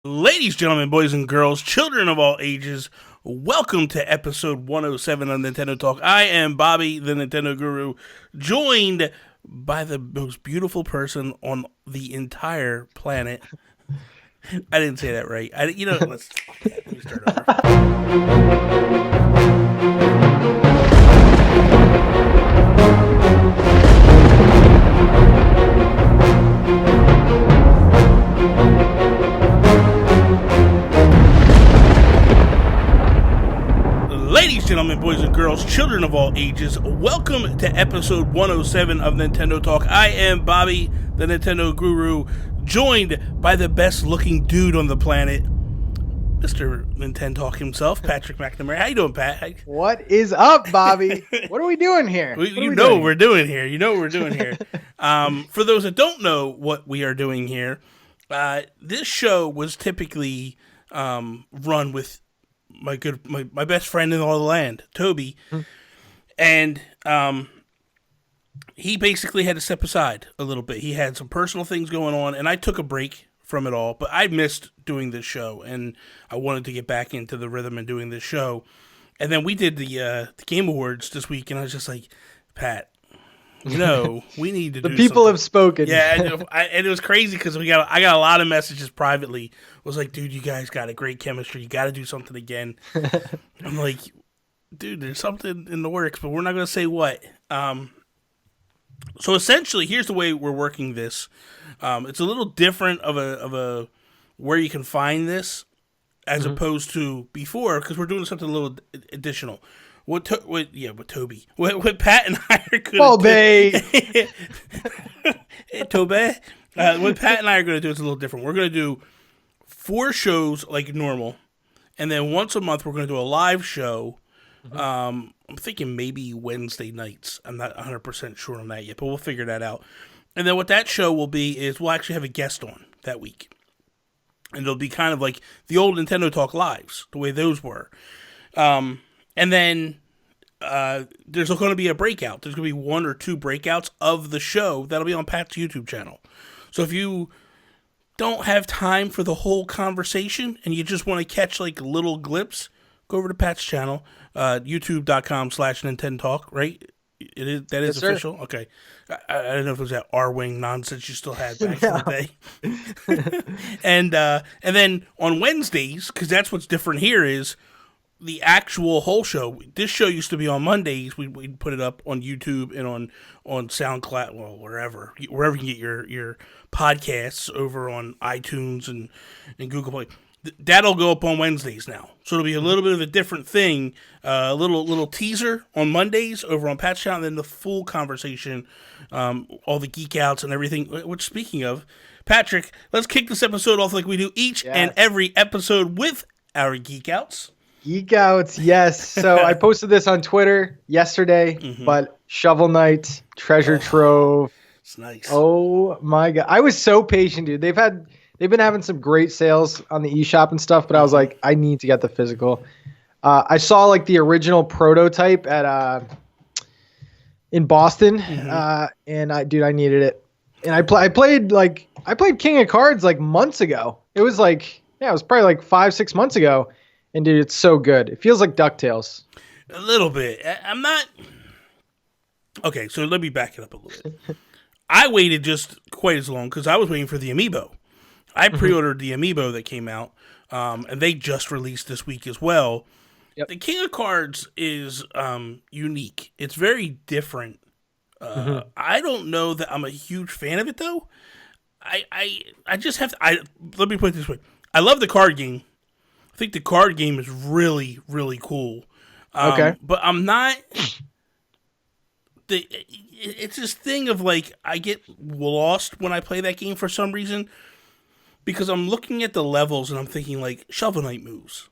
Ladies, gentlemen, boys and girls, children of all ages, welcome to episode 107 of Nintendo Talk. I am Bobby, the Nintendo Guru, joined by the most beautiful person on the entire planet. I didn't say that right. Let me start over. Ladies, gentlemen, boys and girls, children of all ages, welcome to episode 107 of Nintendo Talk. I am Bobby, the Nintendo Guru, joined by the best looking dude on the planet, Mr. NintenTalk himself, Patrick McNamara. How you doing, Pat? What is up, Bobby? What are we doing here? You know what we're doing here. For those that don't know what we are doing here, this show was typically run with my best friend in all the land, Toby, and he basically had to step aside a little bit. He had some personal things going on, and I took a break from it all. But I missed doing this show, and I wanted to get back into the rhythm and doing this show. And then we did the Game Awards this week, and I was just like, Pat, we need to do the people something. have spoken. Yeah, and it was crazy because I got a lot of messages privately. It was like, dude, you guys got a great chemistry. You got to do something again. I'm like, dude, there's something in the works, but we're not going to say what. So essentially, here's the way we're working this. It's a little different of a where you can find this as opposed to before, because we're doing something a little additional. What Toby? What Pat and I are going to do. Toby. What Pat and I are going to do is a little different. We're going to do 4 shows like normal, and then once a month we're going to do a live show. I'm thinking maybe Wednesday nights. I'm not 100% sure on that yet, but we'll figure that out. And then what that show will be is we'll actually have a guest on that week. And it'll be kind of like the old Nintendo Talk Lives, the way those were. And then there's going to be a breakout. There's going to be 1 or 2 breakouts of the show that'll be on Pat's YouTube channel. So if you don't have time for the whole conversation and you just want to catch like little glimpses, go over to Pat's channel, youtube.com/NintenTalk, right? That is official? Sir. Okay. I don't know if it was that R-Wing nonsense you still had back in the day. And then on Wednesdays, because that's what's different here, is the actual whole show. This show used to be on Mondays. We'd put it up on YouTube and on SoundCloud, well, wherever you can get your podcasts, over on iTunes and Google Play. That'll go up on Wednesdays now. So it'll be a little bit of a different thing. A little teaser on Mondays over on Pat's channel, and then the full conversation, all the Geek Outs and everything. Which, speaking of, Patrick, let's kick this episode off like we do each and every episode with our Geek Outs. Geek Outs, yes. So I posted this on Twitter yesterday, but Shovel Knight, Treasure Trove. It's nice. Oh my God. I was so patient, dude. They've been having some great sales on the eShop and stuff, but I was like, I need to get the physical. I saw like the original prototype at in Boston, and I needed it. And I played King of Cards like months ago. It was probably like 5-6 months ago. And dude, it's so good. It feels like DuckTales. A little bit. I'm not. Okay, so let me back it up a little bit. I waited just quite as long because I was waiting for the Amiibo. I pre-ordered the Amiibo that came out, and they just released this week as well. Yep. The King of Cards is unique. It's very different. I don't know that I'm a huge fan of it, though. I just have to... let me put it this way. I love the card game. I think the card game is really, really cool. Okay. But I'm not... It's this thing of, like, I get lost when I play that game for some reason, because I'm looking at the levels and I'm thinking, like, Shovel Knight moves.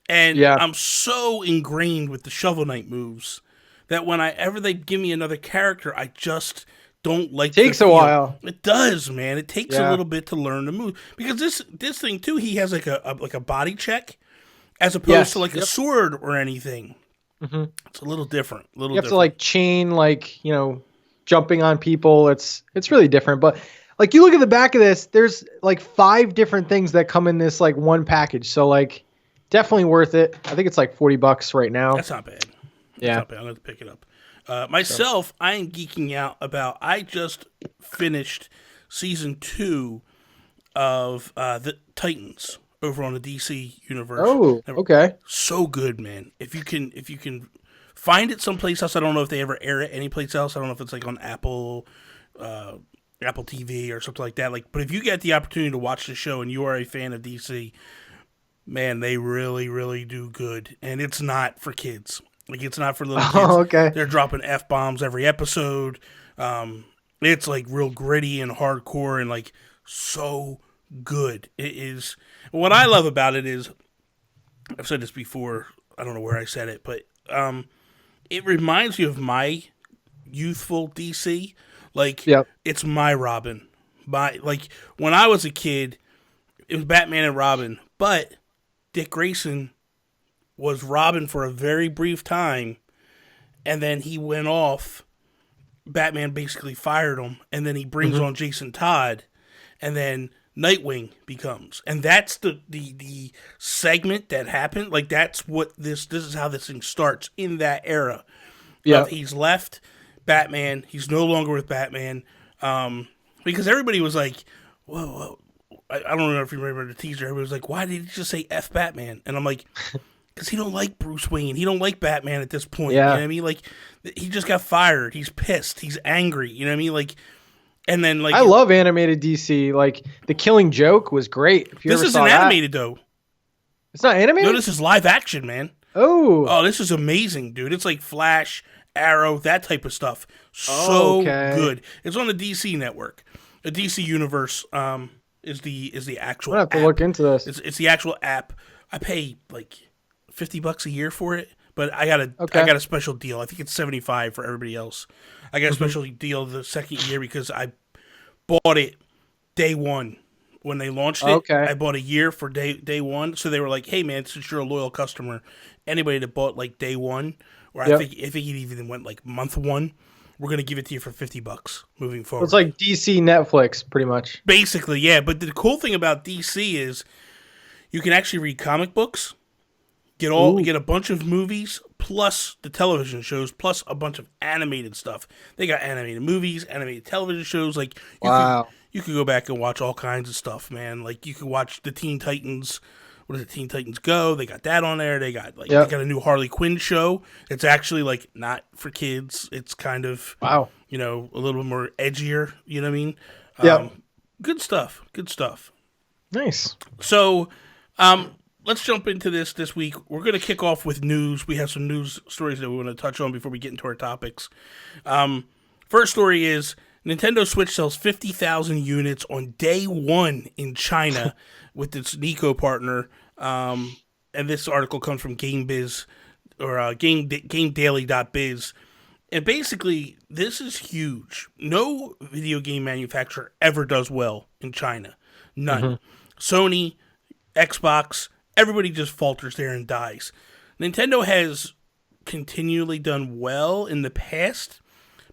And I'm so ingrained with the Shovel Knight moves that whenever they give me another character, I just don't like. Takes a while. It does, man. It takes a little bit to learn to move, because this thing too, he has like a body check as opposed to like a sword or anything. It's a little different. You have to like chain, like, jumping on people. It's really different, but like, you look at the back of this, there's like 5 different things that come in this like one package. So like, definitely worth it. I think it's like $40 right now. That's not bad. Yeah. That's not bad. I'm going to pick it up. Myself, I am geeking out about. I just finished season 2 of the Titans over on the DC universe. Oh, okay. So good, man. If you can find it someplace else, I don't know if they ever air it anyplace else. I don't know if it's like on Apple TV or something like that. Like, but if you get the opportunity to watch the show and you are a fan of DC, man, they really, really do good. And it's not for kids. Like, it's not for little kids. Oh, okay. They're dropping F-bombs every episode. It's like real gritty and hardcore and like so good. It is. What I love about it is, I've said this before. I don't know where I said it, but it reminds me of my youthful DC. Like, Yep. It's my Robin. Like, when I was a kid, it was Batman and Robin, but Dick Grayson was Robin for a very brief time, and then he went off. Batman basically fired him, and then he brings on Jason Todd, and then Nightwing becomes. And that's the segment that happened. Like, that's what this is how this thing starts in that era. Yeah. He's left Batman. He's no longer with Batman. Because everybody was like, whoa. I don't know if you remember the teaser. Everybody was like, why did he just say F Batman? And I'm like, because he don't like Bruce Wayne. He don't like Batman at this point. Yeah. You know what I mean? Like, he just got fired. He's pissed. He's angry. You know what I mean? Like, and then like, I love animated DC. Like, The Killing Joke was great. If you this ever isn't saw that. animated though. It's not animated? No, this is live action, man. Oh, this is amazing, dude. It's like Flash, Arrow, that type of stuff. So good. It's on the DC network. The DC universe is the actual. I'm gonna have to app. look into this. It's the actual app. I pay like $50 a year for it, but I got a special deal. I think it's $75 for everybody else. I got a special deal the second year because I bought it day one when they launched it. Okay. I bought a year for day one, so they were like, "Hey man, since you're a loyal customer, anybody that bought like day one, or I think it even went like month one, we're gonna give it to you for $50 moving forward." It's like DC Netflix, pretty much. Basically, yeah. But the cool thing about DC is you can actually read comic books, get a bunch of movies, plus the television shows, plus a bunch of animated stuff. They got animated movies, animated television shows. Like, you could go back and watch all kinds of stuff, man. Like, you could watch the Teen Titans. What is it? Teen Titans Go. They got that on there. They got they got a new Harley Quinn show. It's actually like not for kids. It's kind of a little bit more edgier. You know what I mean? Good stuff. Good stuff. Nice. So, let's jump into this week. We're going to kick off with news. We have some news stories that we want to touch on before we get into our topics. First story is Nintendo Switch sells 50,000 units on day one in China with its Niko partner. And this article comes from GameBiz or GameDaily.biz. And basically, this is huge. No video game manufacturer ever does well in China. None. Sony, Xbox, everybody just falters there and dies. Nintendo has continually done well in the past,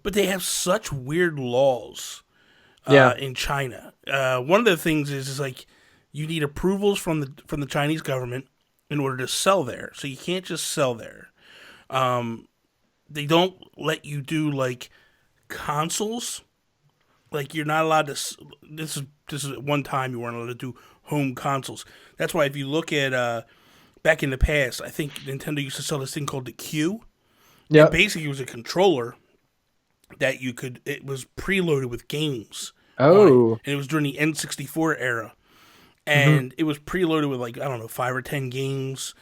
but they have such weird laws in China. One of the things is like you need approvals from the Chinese government in order to sell there. So you can't just sell there. They don't let you do like consoles. Like, you're not allowed to. This is at one time you weren't allowed to do home consoles. That's why if you look at back in the past, I think Nintendo used to sell this thing called the Q. Yeah. Basically, it was a controller that you could. It was preloaded with games. Oh. And it was during the N64 era, and it was preloaded with like, I don't know, 5 or 10 games.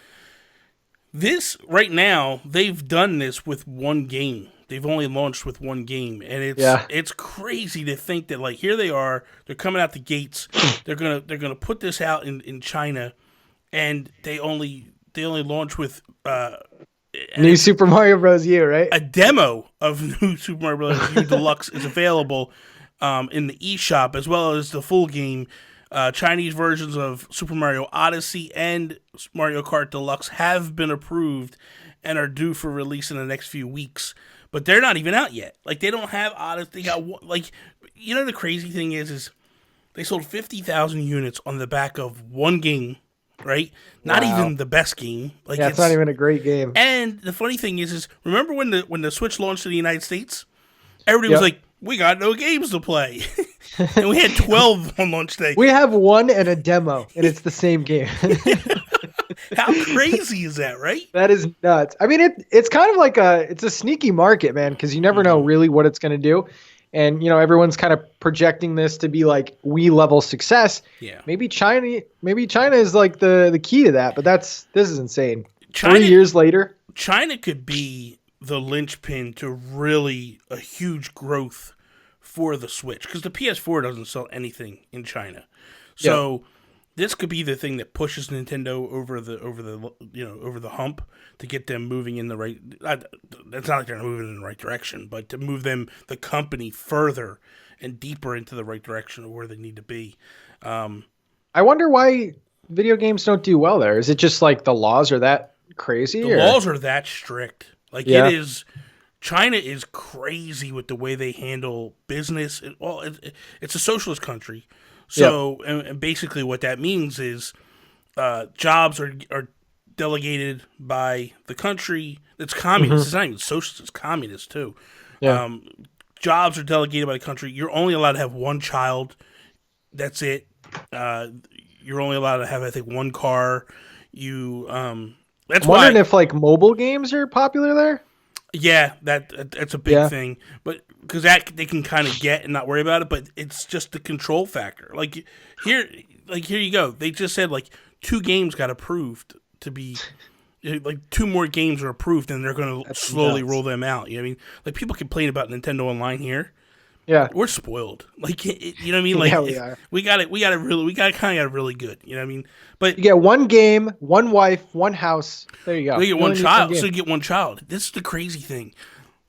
This right now, they've done this with one game. They've only launched with one game, and it's crazy to think that like here they are, they're coming out the gates, they're gonna put this out in China, and they only launch with New Super Mario Bros. U, right? A demo of New Super Mario Bros. U Deluxe is available in the eShop, as well as the full game. Chinese versions of Super Mario Odyssey and Mario Kart Deluxe have been approved and are due for release in the next few weeks. But they're not even out yet. Like, they don't have Odyssey. They got, like, you know, the crazy thing is They sold 50,000 units on the back of one game, right? Not Wow. even the best game. Like Yeah, it's not even a great game. And the funny thing is remember when the Switch launched in the United States? Everybody was Yep. like, "We got no games to play," and we had 12 on launch day. We have one and a demo, and it's the same game. How crazy is that, right? That is nuts. I mean, it's kind of like it's a sneaky market, man, because you never know really what it's going to do. And, everyone's kind of projecting this to be like Wii level success. Yeah. Maybe China is like the key to that, but this is insane. China, 3 years later. China could be the linchpin to really a huge growth for the Switch, because the PS4 doesn't sell anything in China. So this could be the thing that pushes Nintendo over the hump to get them moving in the right. It's not like they're moving in the right direction, but to move the company further and deeper into the right direction of where they need to be. I wonder why video games don't do well there. Is it just like the laws are that crazy? The laws are that strict. Like Yeah. it is. China is crazy with the way they handle business. It's a socialist country. So, and basically what that means is jobs are delegated by the country. It's communist. It's not even socialist. It's communist, too. Yeah. Jobs are delegated by the country. You're only allowed to have one child. That's it. You're only allowed to have, I think, one car. That's I'm why. wondering if like mobile games are popular there. Yeah, that's a big thing, but because that they can kind of get and not worry about it, but it's just the control factor. Like here you go. They just said like 2 games got approved to be, like 2 more games are approved, and they're going to slowly roll them out. You know what I mean? Like people complain about Nintendo Online here. Yeah, we're spoiled. Like you know what I mean? Like we got it kind of really good. You know what I mean? But you get one game, one wife, one house. There you go. We get one child. So you get one child. This is the crazy thing.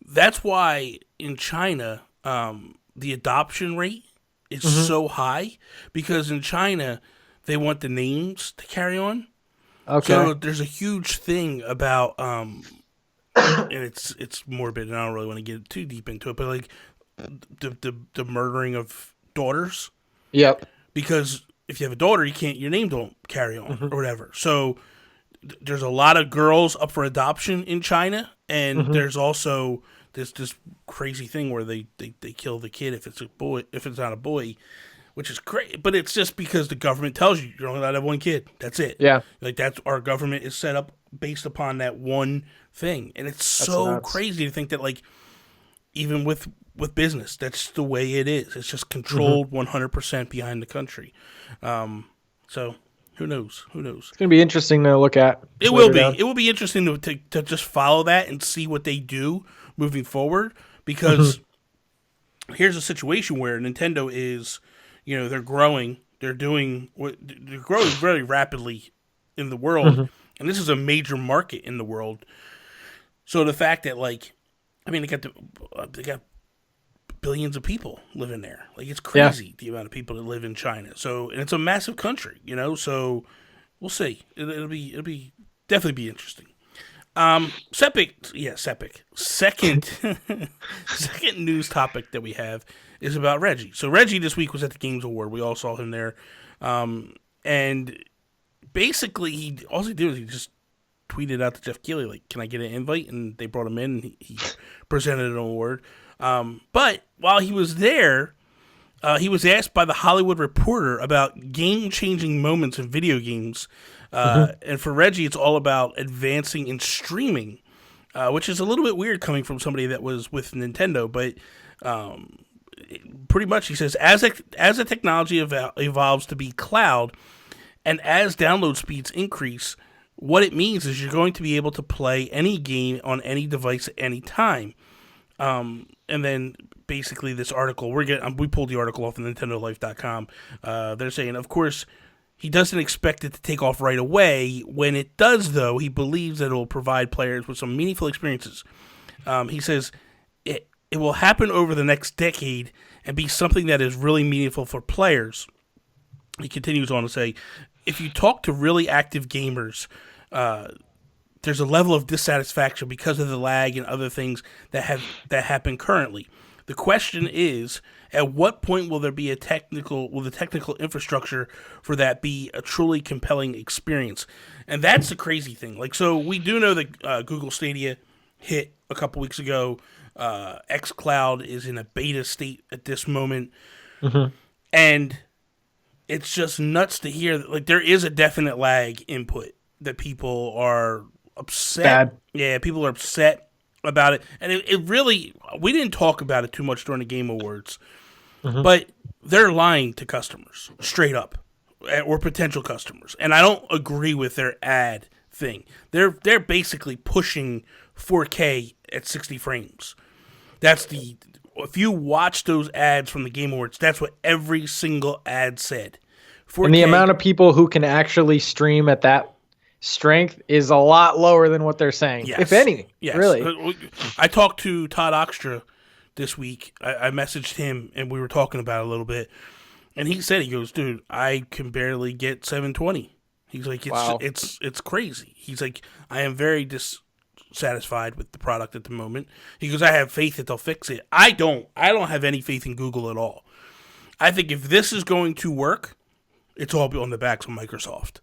That's why in China, the adoption rate is so high, because in China they want the names to carry on. Okay. So there's a huge thing about and it's morbid, and I don't really want to get too deep into it, but like the murdering of daughters. Yep. Because if you have a daughter, your name don't carry on or whatever. So there's a lot of girls up for adoption in China, and there's also this crazy thing where they kill the kid if it's a boy, if it's not a boy, which is great. But it's just because the government tells you're only allowed to have one kid. That's it. Yeah. Like that's our government is set up based upon that one thing, and it's so crazy to think that like even with business, that's the way it is. It's just controlled 100% behind the country. So who knows? It's gonna be interesting to look at. It will be. It will be interesting to just follow that and see what they do moving forward. Because here's a situation where Nintendo is, they're growing. They're growing very rapidly in the world, and this is a major market in the world. So the fact that they got billions of people living there. Like it's crazy the amount of people that live in China. So, and it's a massive country, so we'll see. It'll definitely be interesting. Second news topic that we have is about Reggie. So Reggie this week was at the Games Award. We all saw him there. And basically all he did was he just tweeted out to Jeff Keighley, like, can I get an invite? And they brought him in and he presented an award. But while he was there, he was asked by the Hollywood Reporter about game-changing moments in video games. And for Reggie, it's all about advancing in streaming, which is a little bit weird coming from somebody that was with Nintendo. But pretty much he says, as the technology evolves to be cloud, and as download speeds increase, what it means is you're going to be able to play any game on any device at any time. And then basically this article, we pulled the article off of NintendoLife.com. They're saying, of course, he doesn't expect it to take off right away. When it does, though, he believes that it will provide players with some meaningful experiences. He says it will happen over the next decade and be something that is really meaningful for players. He continues on to say, if you talk to really active gamers, there's a level of dissatisfaction because of the lag and other things that happen currently. The question is, at what point will there be the technical infrastructure for that be a truly compelling experience? And that's the crazy thing. Like, so we do know that Google Stadia hit a couple weeks ago. xCloud is in a beta state at this moment. Mm-hmm. And it's just nuts to hear that, like, there is a definite lag input that people are upset. Bad. Yeah, people are upset about it. And it really, we didn't talk about it too much during the Game Awards, but they're lying to customers straight up, or potential customers. And I don't agree with their ad thing. They're basically pushing 4K at 60 frames. If you watch those ads from the Game Awards, that's what every single ad said. 4K, and the amount of people who can actually stream at that strength is a lot lower than what they're saying, yes, if any. Yes. Really. I talked to Todd Oxtra this week. I messaged him, and we were talking about it a little bit. And he said, he goes, dude, I can barely get 720. He's like, it's crazy. He's like, I am very dissatisfied with the product at the moment. He goes, I have faith that they'll fix it. I don't have any faith in Google at all. I think if this is going to work, it's all on the backs of Microsoft.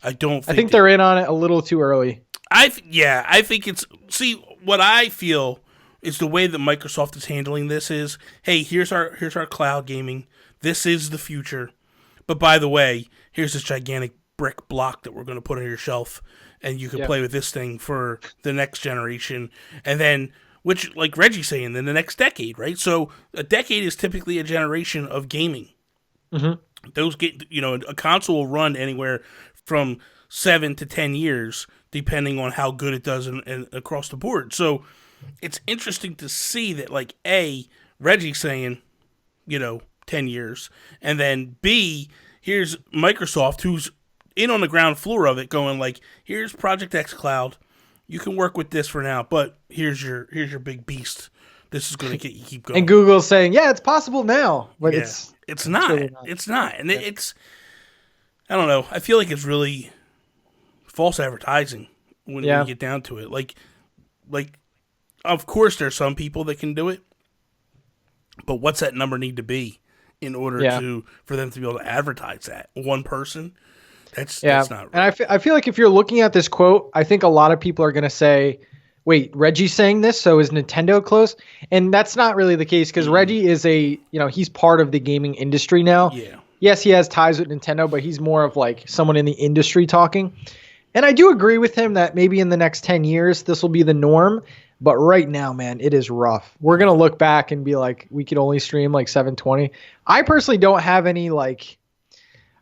I think they're in on it a little too early. I think it's, see, what I feel is the way that Microsoft is handling this is, hey, here's our cloud gaming. This is the future. But by the way, here's this gigantic brick block that we're going to put on your shelf, and you can play with this thing for the next generation. And then, which, like Reggie's saying, in the next decade, right? So a decade is typically a generation of gaming. Mm-hmm. A console will run anywhere from 7 to 10 years, depending on how good it does and across the board. So it's interesting to see that, like, A, Reggie saying, 10 years, and then B, here's Microsoft, who's in on the ground floor of it, going like, here's Project X Cloud, you can work with this for now, but here's your big beast. This is going to get you keep going. And Google's saying, yeah, it's possible now, but it's not. Really not. It's not, and it's, I don't know. I feel like it's really false advertising when you get down to it. Like, of course, there's some people that can do it, but what's that number need to be in order for them to be able to advertise that? One person? That's not right. And I feel like if you're looking at this quote, I think a lot of people are going to say, wait, Reggie's saying this, so is Nintendo close? And that's not really the case, because Reggie is he's part of the gaming industry now. Yeah. Yes, he has ties with Nintendo, but he's more of like someone in the industry talking. And I do agree with him that maybe in the next 10 years, this will be the norm. But right now, man, it is rough. We're going to look back and be like, we could only stream like 720. I personally don't have any, I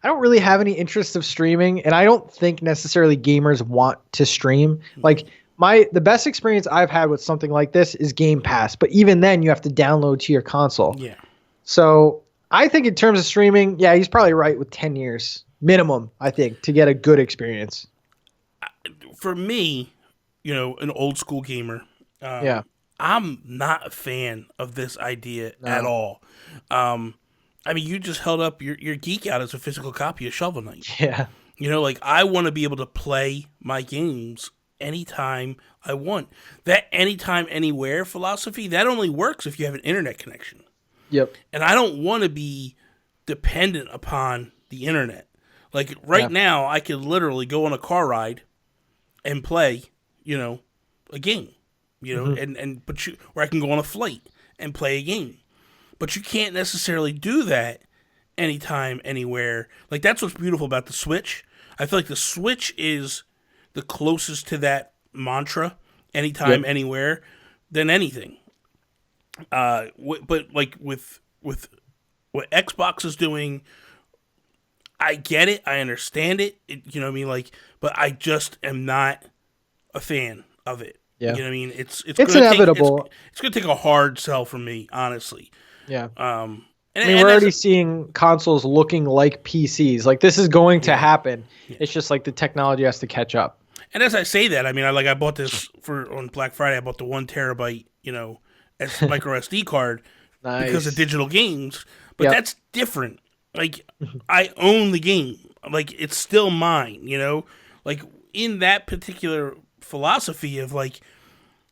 don't really have any interest of streaming. And I don't think necessarily gamers want to stream. Like, the best experience I've had with something like this is Game Pass. But even then, you have to download to your console. Yeah. So I think in terms of streaming, yeah, he's probably right with 10 years minimum, I think, to get a good experience. For me, an old school gamer, I'm not a fan of this idea at all. I mean, you just held up your Geek Out as a physical copy of Shovel Knight. Yeah. I want to be able to play my games anytime I want. That anytime, anywhere philosophy, that only works if you have an internet connection. Yep. And I don't want to be dependent upon the internet. Like, right now, I could literally go on a car ride and play, a game, or I can go on a flight and play a game. But you can't necessarily do that anytime, anywhere. Like, that's what's beautiful about the Switch. I feel like the Switch is the closest to that mantra, anytime, anywhere, than anything. But like with what Xbox is doing, I get it, I understand it, you know what I mean? Like, but I just am not a fan of it. Yeah. You know what I mean? It's inevitable. It's going to take a hard sell from me, honestly. Yeah. And we're already seeing consoles looking like PCs. Like, this is going to happen. Yeah. It's just like the technology has to catch up. And as I say that, I mean, I bought this on Black Friday. I bought the 1 terabyte, as micro SD card because of digital games. But that's different. Like, I own the game. Like, it's still mine, Like, in that particular philosophy of, like,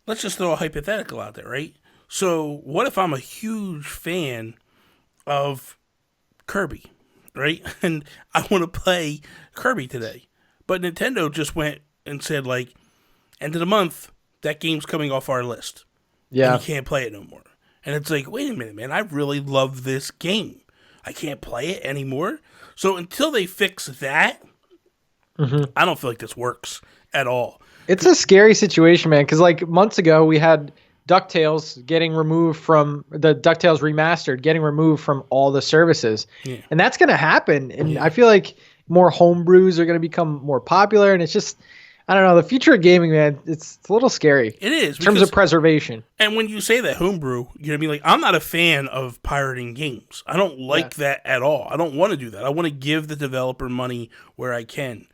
let's just throw a hypothetical out there, right? So what if I'm a huge fan of Kirby, right? And I want to play Kirby today. But Nintendo just went and said, like, end of the month, that game's coming off our list. Yeah. And you can't play it no more. And it's like, wait a minute, man, I really love this game. I can't play it anymore. So until they fix that, I don't feel like this works at all. It's a scary situation, man, because like months ago we had DuckTales getting removed from the DuckTales remastered, getting removed from all the services. Yeah. And that's going to happen. And I feel like more homebrews are going to become more popular. And it's just, I don't know, the future of gaming, man, it's a little scary. It is. In terms of preservation. And when you say that homebrew, you know what I mean? Like, I'm not a fan of pirating games. I don't like that at all. I don't want to do that. I want to give the developer money where I can.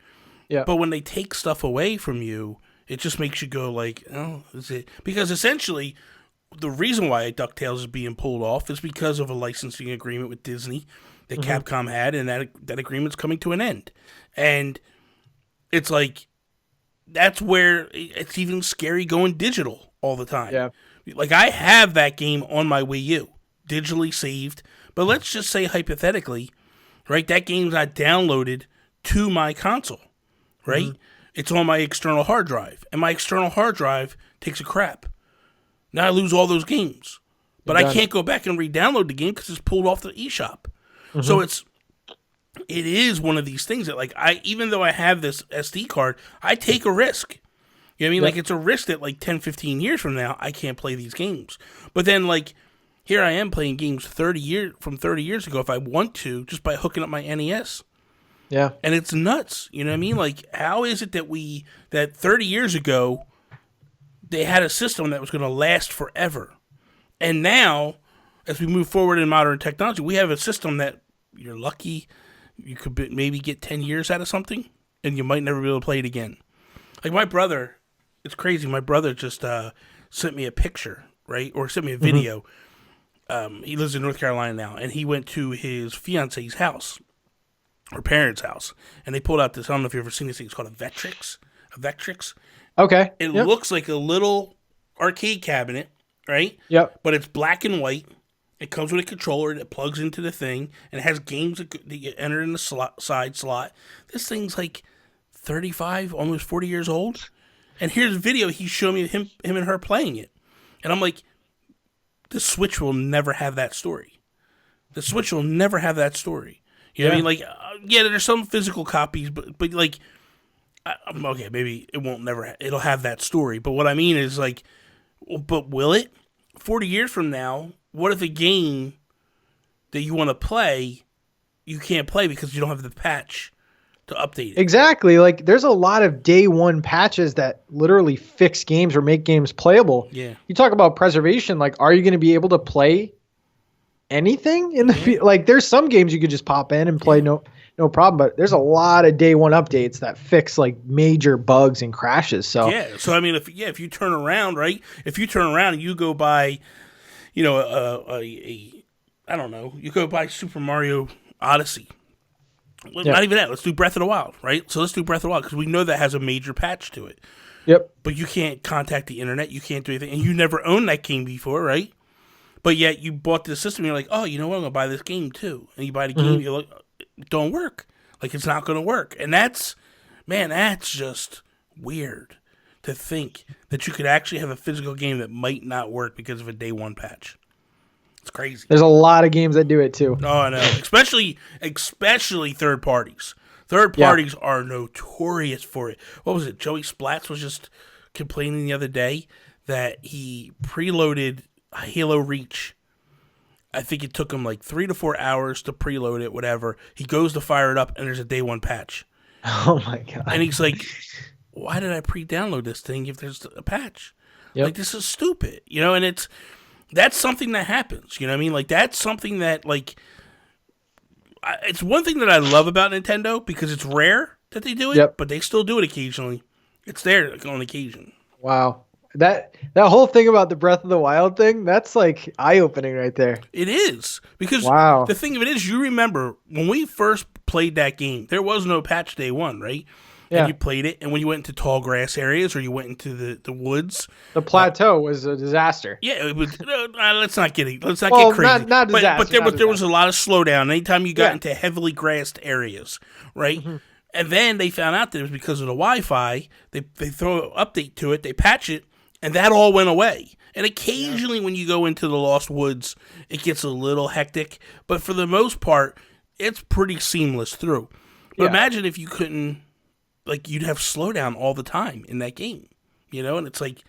Yeah. But when they take stuff away from you, it just makes you go like, oh, is it? Because essentially, the reason why DuckTales is being pulled off is because of a licensing agreement with Disney that Capcom had, and that agreement's coming to an end. And it's like, that's where it's even scary going digital all the time. Yeah. Like, I have that game on my Wii U, digitally saved. But let's just say, hypothetically, right, that game's not downloaded to my console, right? It's on my external hard drive, and my external hard drive takes a crap. Now I lose all those games. But I can't go back and re-download the game because it's pulled off the eShop. So it is one of these things that, like, even though I have this SD card, I take a risk. You know what I mean? Like, it's a risk that, like, 10, 15 years from now, I can't play these games. But then, like, here I am playing games 30 years ago if I want to, just by hooking up my NES. Yeah. And it's nuts. You know what I mean? Like, how is it that 30 years ago, they had a system that was going to last forever? And now, as we move forward in modern technology, we have a system that you're lucky you could maybe get 10 years out of something, and you might never be able to play it again. Like, my brother, it's crazy. My brother just sent me a picture, right? Or sent me a video. He lives in North Carolina now, and he went to his fiance's house. Her parents' house, and they pulled out this. I don't know if you've ever seen this thing. It's called a Vectrix. Okay. It looks like a little arcade cabinet, right? Yep. But it's black and white. It comes with a controller that plugs into the thing, and it has games that you enter in the side slot. This thing's like 35, almost 40 years old. And here's a video he showed me him and her playing it, and I'm like, the Switch will never have that story. The Switch will never have that story. You know what I mean? Like, there's some physical copies, but like, okay, maybe it won't it'll have that story. But what I mean is, like, but will it? 40 years from now, what if a game that you want to play, you can't play because you don't have the patch to update it? Exactly. Like, there's a lot of day one patches that literally fix games or make games playable. Yeah. You talk about preservation, like, are you going to be able to play anything in the like, there's some games you could just pop in and play no problem, but there's a lot of day one updates that fix like major bugs and crashes. So I mean, if you turn around, right, and you go buy, you know, I don't know, you go buy Super Mario Odyssey. Not even that. Let's do Breath of the Wild, right? So let's do Breath of the Wild because we know that has a major patch to it. Yep. But you can't contact the internet. You can't do anything, and you never owned that game before, right? But yet you bought the system, and you're like, oh, you know what? I'm going to buy this game too. And you buy the game, you're like, it don't work. Like, it's not going to work. And that's just weird to think that you could actually have a physical game that might not work because of a day one patch. It's crazy. There's a lot of games that do it too. Oh, I know. Especially third parties. Third parties are notorious for it. What was it? Joey Splats was just complaining the other day that he preloaded Halo Reach. I think it took him like 3 to 4 hours to preload it, whatever. He goes to fire it up, and there's a day one patch. Oh, my God. And he's like, why did I pre-download this thing if there's a patch? Like, this is stupid. You know, and that's something that happens. You know what I mean? Like, that's something that, like, it's one thing that I love about Nintendo because it's rare that they do it, but they still do it occasionally. It's there on occasion. Wow. That whole thing about the Breath of the Wild thing, that's like eye-opening right there. It is. Because the thing of it is, you remember, when we first played that game, there was no patch day one, right? and you played it. And when you went into tall grass areas or you went into the woods, the plateau was a disaster. Yeah, it was. Let's not get crazy. Not disaster. But there was a lot of slowdown anytime you got into heavily grassed areas, right? Mm-hmm. And then they found out that it was because of the Wi-Fi. They throw an update to it, they patch it, and that all went away. And occasionally when you go into the Lost Woods, it gets a little hectic. But for the most part, it's pretty seamless through. But imagine if you couldn't, like, you'd have slowdown all the time in that game, you know? And it's like,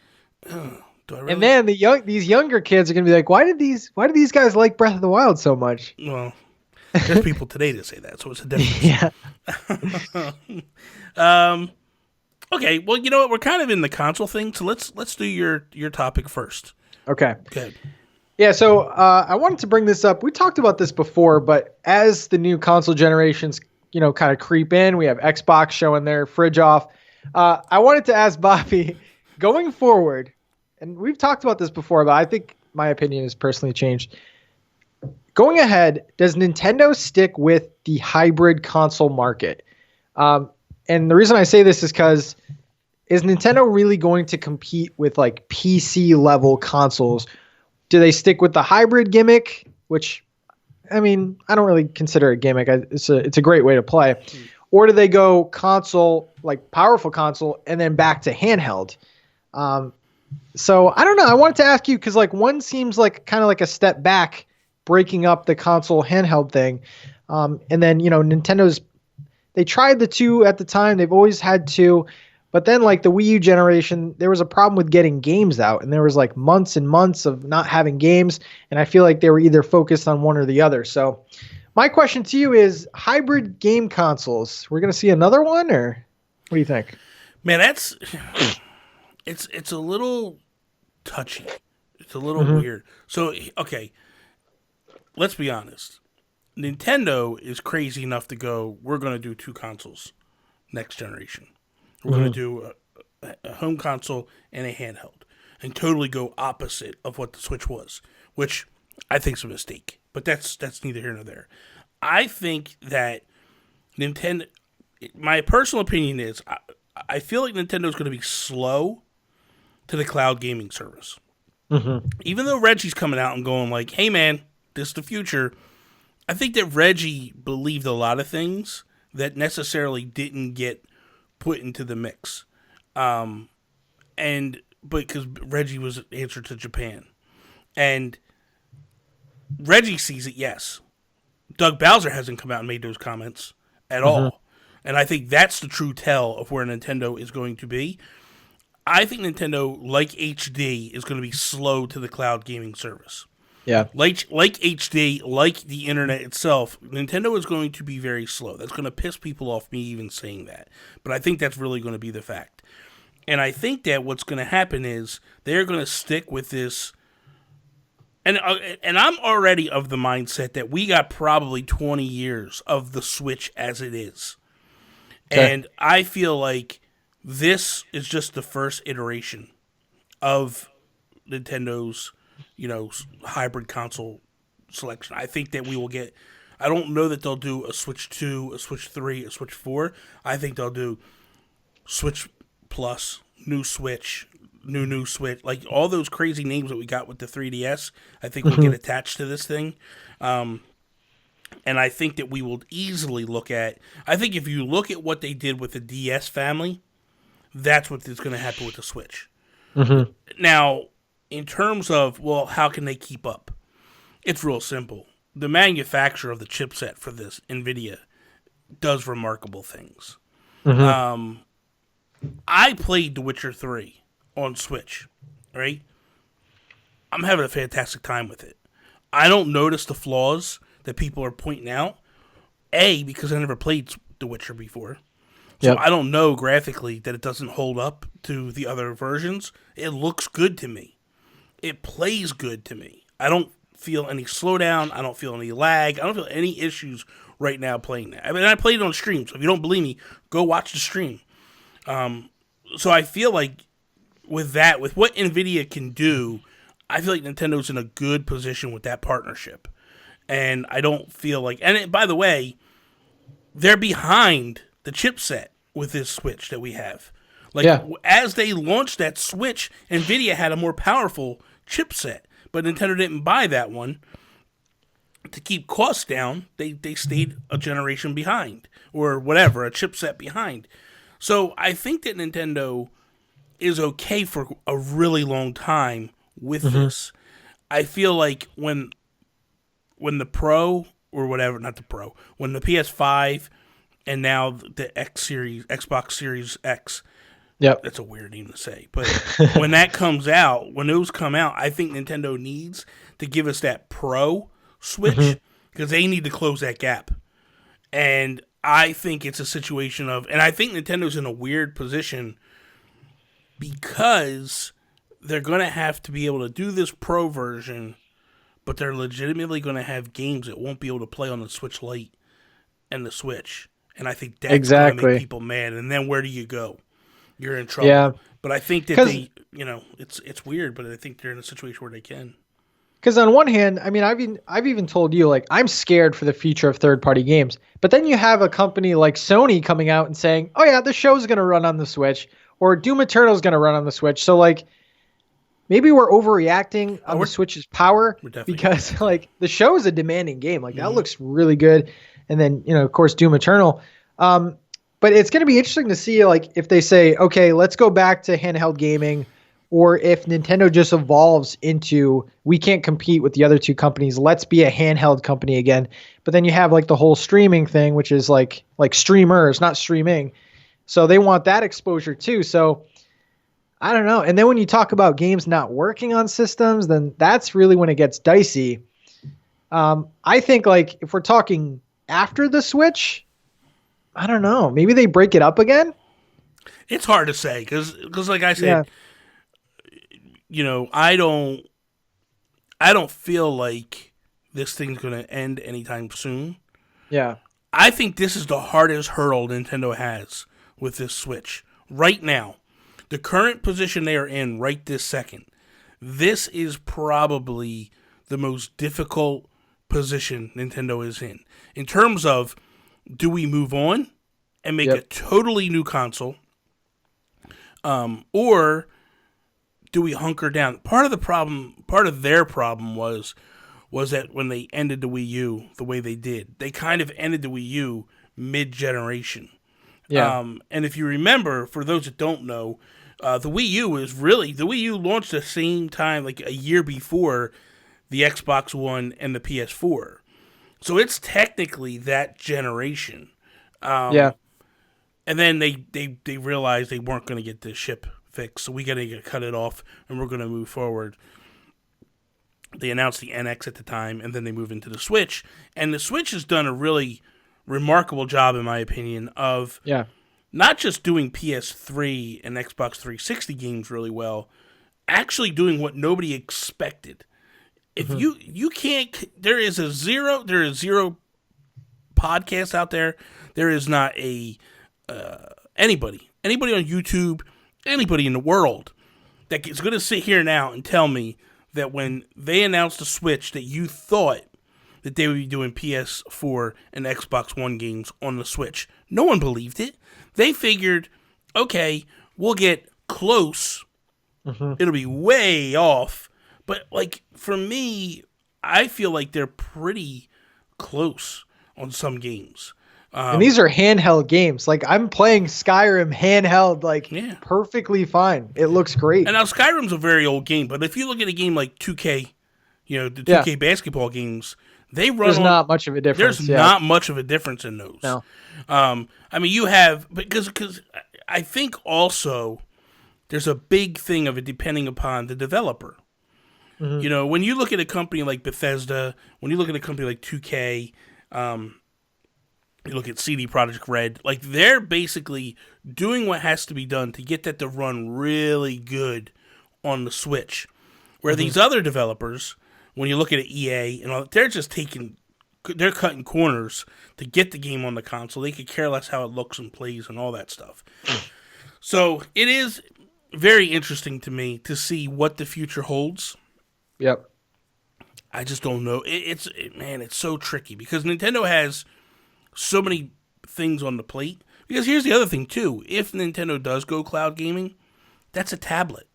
really? And then these younger kids are going to be like, why did these guys like Breath of the Wild so much? Well, there's people today that say that, so it's a difference. Okay, well, you know what? We're kind of in the console thing, so let's do your topic first. Okay. Good. Yeah, so I wanted to bring this up. We talked about this before, but as the new console generations, kind of creep in, we have Xbox showing their fridge off. I wanted to ask Bobby, going forward, and we've talked about this before, but I think my opinion has personally changed. Going ahead, does Nintendo stick with the hybrid console market? And the reason I say this is because is Nintendo really going to compete with like PC level consoles? Do they stick with the hybrid gimmick, which, I mean, I don't really consider a gimmick. It's a great way to play. Or do they go console, like powerful console, and then back to handheld? So I don't know. I wanted to ask you because like one seems like kind of like a step back, breaking up the console handheld thing. And then, Nintendo's, they tried the two at the time. They've always had two. But then like the Wii U generation, there was a problem with getting games out. And there was like months and months of not having games. And I feel like they were either focused on one or the other. So my question to you is hybrid game consoles. We're going to see another one, or what do you think? Man, it's a little touchy. It's a little weird. So, okay, let's be honest. Nintendo is crazy enough to go, we're going to do two consoles next generation. We're going to do a home console and a handheld and totally go opposite of what the Switch was, which I think is a mistake. But that's neither here nor there. I think that Nintendo, my personal opinion is, I feel like Nintendo is going to be slow to the cloud gaming service. Even though Reggie's coming out and going like, hey man, this is the future, I think that Reggie believed a lot of things that necessarily didn't get put into the mix. But because Reggie was answered to Japan. And Reggie sees it, yes. Doug Bowser hasn't come out and made those comments at all. And I think that's the true tell of where Nintendo is going to be. I think Nintendo, like HD, is going to be slow to the cloud gaming service. Yeah. Like HD, like the internet itself, Nintendo is going to be very slow. That's going to piss people off, me even saying that. But I think that's really going to be the fact. And I think that what's going to happen is they're going to stick with this. And I'm already of the mindset that we got probably 20 years of the Switch as it is. Okay. And I feel like this is just the first iteration of Nintendo's hybrid console selection. I think that we will get, I don't know that they'll do a Switch 2, a Switch 3, a Switch 4. I think they'll do Switch Plus, new Switch, new Switch, like all those crazy names that we got with the 3DS, I think will get attached to this thing. And I think that we will easily look at, I think if you look at what they did with the DS family, that's what is going to happen with the Switch. Now, in terms of, well, how can they keep up? It's real simple. The manufacturer of the chipset for this, NVIDIA, does remarkable things. I played The Witcher 3 on Switch, right? I'm having a fantastic time with it. I don't notice the flaws that people are pointing out. A, because I never played The Witcher before. So I don't know graphically that it doesn't hold up to the other versions. It looks good to me. It plays good to me. I don't feel any slowdown. I don't feel any lag. I don't feel any issues right now playing that. I mean, I played it on stream, so if you don't believe me, go watch the stream. So I feel like with that, with what NVIDIA can do, I feel like Nintendo's in a good position with that partnership. And I don't feel like... And by the way, they're behind the chipset with this Switch that we have. Like, as they launched that Switch, NVIDIA had a more powerful chipset, but Nintendo didn't buy that one. To keep costs down, they stayed a generation behind, or whatever, a chipset behind. So I think that Nintendo is okay for a really long time with this. I feel like when the Pro, or whatever, not the Pro, when the PS5 and now the Xbox Series X, that's a weird name to say, but when that comes out, when those come out, I think Nintendo needs to give us that Pro Switch, because they need to close that gap. And I think it's a situation of, and I think Nintendo's in a weird position because they're going to have to be able to do this Pro version, but they're legitimately going to have games that won't be able to play on the Switch Lite and the Switch. And I think that's going to make people mad. And then where do you go? You're in trouble. Yeah. But I think that they, it's weird, but I think they're in a situation where they can. Because on one hand, I mean, I've even told you, like, I'm scared for the future of third-party games. But then you have a company like Sony coming out and saying, oh yeah, the show's going to run on the Switch, or Doom Eternal's going to run on the Switch. So, like, maybe we're overreating on the Switch's power, because, like, the show is a demanding game. Like, that looks really good. And then, of course, Doom Eternal. But it's going to be interesting to see, like, if they say, okay, let's go back to handheld gaming, or if Nintendo just evolves into, we can't compete with the other two companies, let's be a handheld company again. But then you have, like, the whole streaming thing, which is like streamers, not streaming. So they want that exposure too. So I don't know. And then when you talk about games not working on systems, then that's really when it gets dicey. I think, like, if we're talking after the Switch, I don't know. Maybe they break it up again. It's hard to say because like I said, I don't feel like this thing's going to end anytime soon. Yeah. I think this is the hardest hurdle Nintendo has with this Switch right now. The current position they are in right this second, this is probably the most difficult position Nintendo is in terms of, do we move on and make a totally new console, or do we hunker down? Part of their problem was that when they ended the Wii U the way they did, they kind of ended the Wii U mid-generation. Yeah. And if you remember, for those that don't know, the Wii U launched the same time, like a year before the Xbox One and the PS4. So it's technically that generation. And then they realized they weren't going to get the ship fixed, so we got to cut it off, and we're going to move forward. They announced the NX at the time, and then they moved into the Switch. And the Switch has done a really remarkable job, in my opinion, of not just doing PS3 and Xbox 360 games really well, actually doing what nobody expected. If you can't, there is zero podcasts out there. There is not anybody on YouTube, anybody in the world that is going to sit here now and tell me that when they announced the Switch that you thought that they would be doing PS4 and Xbox One games on the Switch. No one believed it. They figured, okay, we'll get close. It'll be way off. But, like, for me, I feel like they're pretty close on some games. And these are handheld games. Like, I'm playing Skyrim handheld, like, perfectly fine. It looks great. And now Skyrim's a very old game, but if you look at a game like 2K, the 2K basketball games, they run. There's not much of a difference. There's not much of a difference in those. No. I mean, you have, because I think also there's a big thing of it depending upon the developer. When you look at a company like Bethesda, when you look at a company like 2K, you look at CD Projekt Red, like, they're basically doing what has to be done to get that to run really good on the Switch. Where these other developers, when you look at EA and all, they're just they're cutting corners to get the game on the console. They could care less how it looks and plays and all that stuff. So it is very interesting to me to see what the future holds. Yep. I just don't know. It's so tricky because Nintendo has so many things on the plate. Because here's the other thing, too. If Nintendo does go cloud gaming, that's a tablet.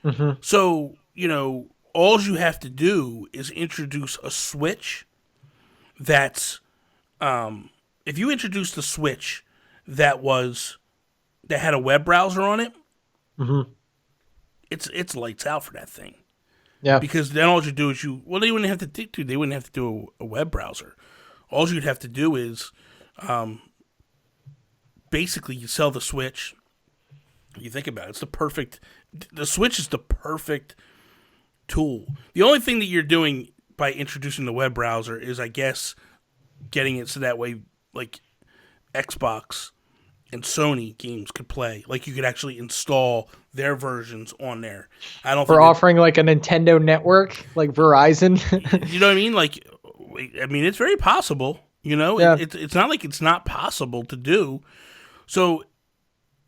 Mm-hmm. So, all you have to do is introduce a Switch that's... if you introduce the Switch that had a web browser on it, Mm-hmm. it's lights out for that thing. Yeah. Because then all you do is they wouldn't have to do a web browser. All you'd have to do is basically you sell the Switch. You think about it, the Switch is the perfect tool. The only thing that you're doing by introducing the web browser is, I guess, getting it so that way, like, Xbox and Sony games could play. Like, you could actually install their versions on there. I don't. We're offering like a Nintendo network, like Verizon. You know what I mean? Like, I mean, it's very possible. Yeah. It's not like it's not possible to do. So,